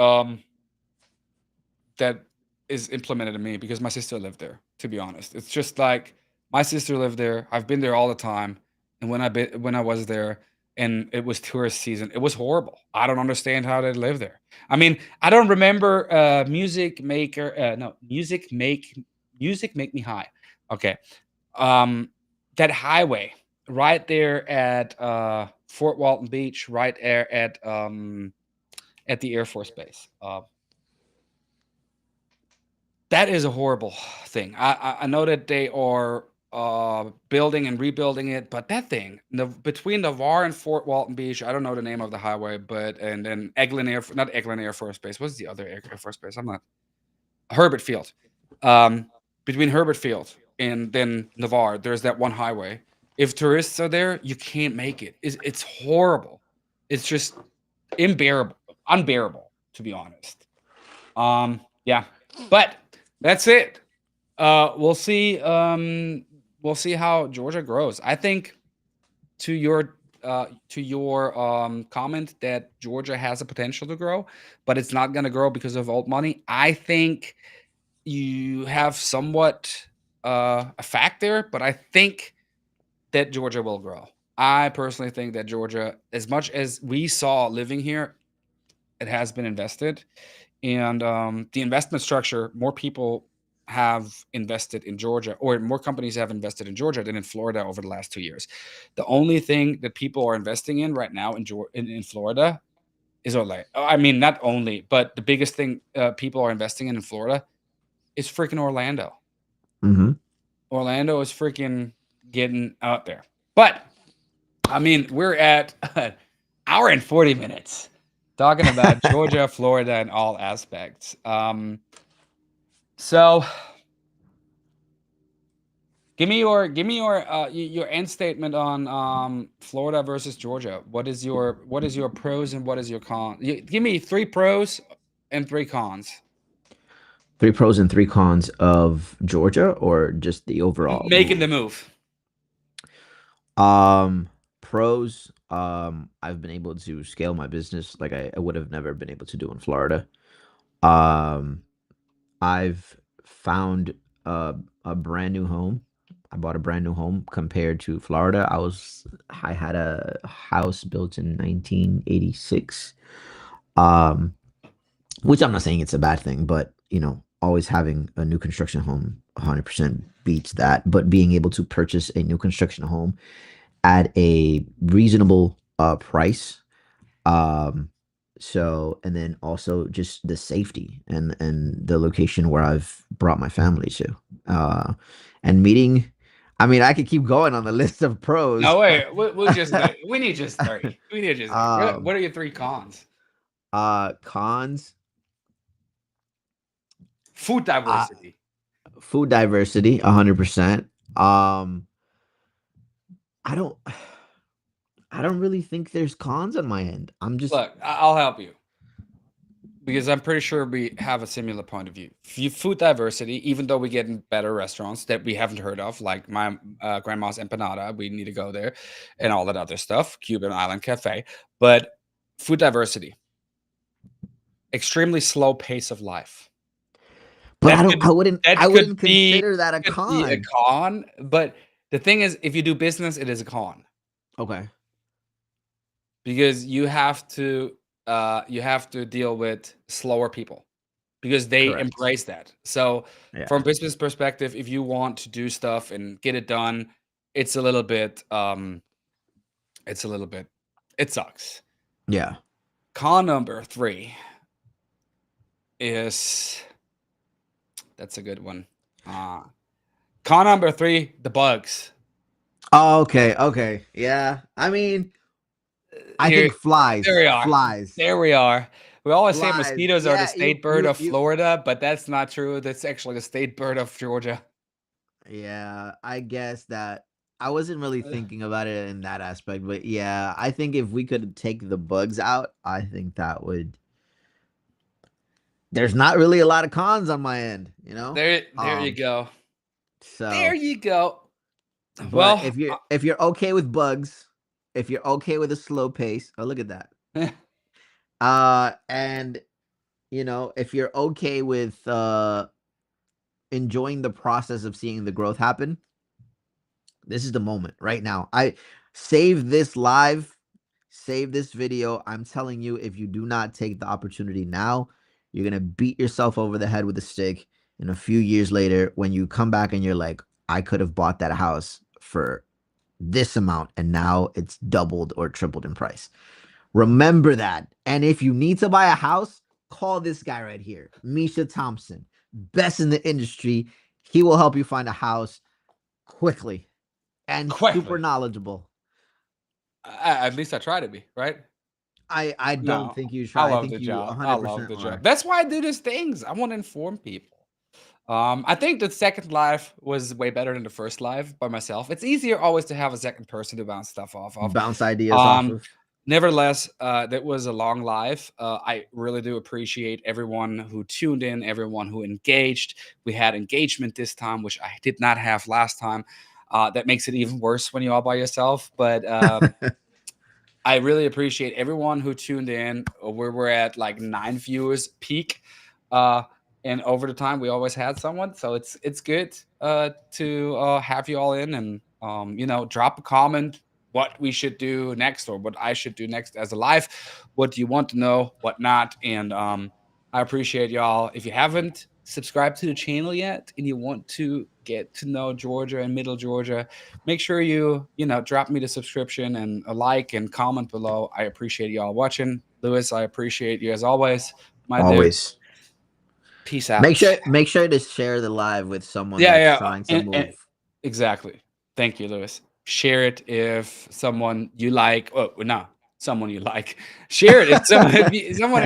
that is implemented in me, because my sister lived there, to be honest. It's just like my sister lived there. I've been there all the time. And when I was there and it was tourist season, it was horrible. I don't understand how they live there. I mean, I don't remember music make me high. Okay. Um that highway right there at Fort Walton Beach, right there at the Air Force Base. That is a horrible thing. I know that they are building and rebuilding it, but that thing between Navarre and Fort Walton Beach, I don't know the name of the highway, but and then not Eglin Air Force Base. What's the other Air Force Base? I'm not Herbert Field. Um, Between Herbert Field and then Navarre, there's that one highway. If tourists are there, you can't make it. It's horrible. It's just unbearable, to be honest. Yeah, but that's it. We'll see. We'll see how Georgia grows. I think to your comment that Georgia has a potential to grow, but it's not going to grow because of old money. I think you have somewhat a fact there, but I think that Georgia will grow. I personally think that Georgia, as much as we saw living here, it has been invested. And the investment structure, more people have invested in Georgia, or more companies have invested in Georgia than in Florida over the last 2 years. The only thing that people are investing in right now in Florida is Orlando. I mean, not only, but the biggest thing people are investing in Florida is freaking Orlando. Mm-hmm. Orlando is freaking getting out there. But I mean, we're at an hour and 40 minutes talking about Georgia, Florida, in all aspects. So give me your end statement on Florida versus Georgia. What is your pros and what is your cons? Give me 3 pros and 3 cons. 3 pros and 3 cons of Georgia, or just the overall Making the move? move. Pros, I've been able to scale my business like I would have never been able to do in Florida. Um, I've found a brand new home. I bought a brand new home compared to Florida. I had a house built in 1986. Um, which I'm not saying it's a bad thing, but always having a new construction home 100% beats that. But being able to purchase a new construction home at a reasonable price, um, and then also just the safety and the location where I've brought my family to, and meeting. I mean, I could keep going on the list of pros. No, wait. We need just 3. We need just 3. um, What are your 3 cons? Cons. Food uh, diversity. Food diversity, 100%. I don't, I don't really think there's cons on my end. I'm just Look, I'll help you because I'm pretty sure we have a similar point of view. Food diversity, even though we get in better restaurants that we haven't heard of, like my grandma's empanada, we need to go there, and all that other stuff, Cuban Island Cafe. But food diversity, extremely slow pace of life. but That could I wouldn't be consider that a a con. con, but the thing is, if you do business, it is a con. Okay. Because you have to deal with slower people because they Correct. embrace that. So Yeah. from a business perspective, if you want to do stuff and get it done, it's a little bit it sucks. Yeah. Con number 3 is that's a good one. Con number 3, the bugs. Oh, okay. Okay. Yeah. I mean, I Here, think there we are. flies, There we are. We always say flies. mosquitoes are the Yeah. state bird of Florida, but that's not true. That's actually the state bird of Georgia. Yeah. I guess that I wasn't really Uh, thinking about it in that aspect, but yeah, I think if we could take the bugs out, I think that would. There's not really a lot of cons on my end, you know. there you go. There So, you go. but Well, if you're okay with bugs, if you're okay with a slow pace, oh look at that. And if you're okay with enjoying the process of seeing the growth happen, this is the moment right now. I save this live, save this video. I'm telling you, if you do not take the opportunity now, you're gonna beat yourself over the head with a stick. And a few years later, when you come back and you're like, I could have bought that house for this amount, and now it's doubled or tripled in price. Remember that. And if you need to buy a house, call this guy right here, Mischa Thompson, best in the industry. He will help you find a house quickly and super Quickly. knowledgeable. At least I try to be, right? I don't No, think you I try. I love think the you job. I love 100% the job. are. That's why I do these things. I want to inform people. I think the second live was way better than the first live by myself. It's easier always to have a second person to bounce stuff off of. Bounce ideas off Um, of. Nevertheless, that was a long live. I really do appreciate everyone who tuned in, everyone who engaged. We had engagement this time, which I did not have last time. That makes it even worse when you're all by yourself. But I really appreciate everyone who tuned in. We're at like 9 viewers peak. Uh, and over the time, we always had someone. So it's good to have you all in and drop a comment what we should do next or what I should do next as a live. What do you want to know, what not? And I appreciate y'all. If you haven't subscribed to the channel yet and you want to get to know Georgia and Middle Georgia, make sure you drop me the subscription and a like and comment below. I appreciate y'all watching. Lewis, I appreciate you as always, my dude. Always. Peace out. Make sure to share the live with someone Yeah, that's yeah, trying to and move. exactly. Thank you, Lewis. Share it if someone you like. Oh no, someone you like. Share it if someone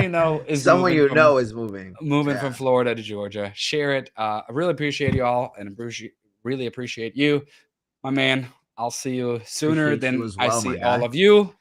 you know is Someone moving you from know is moving. Yeah. Florida to Georgia. Share it. I really appreciate y'all and really appreciate you, my man. I'll see you sooner Appreciate you than as I well, my see all guy. of you.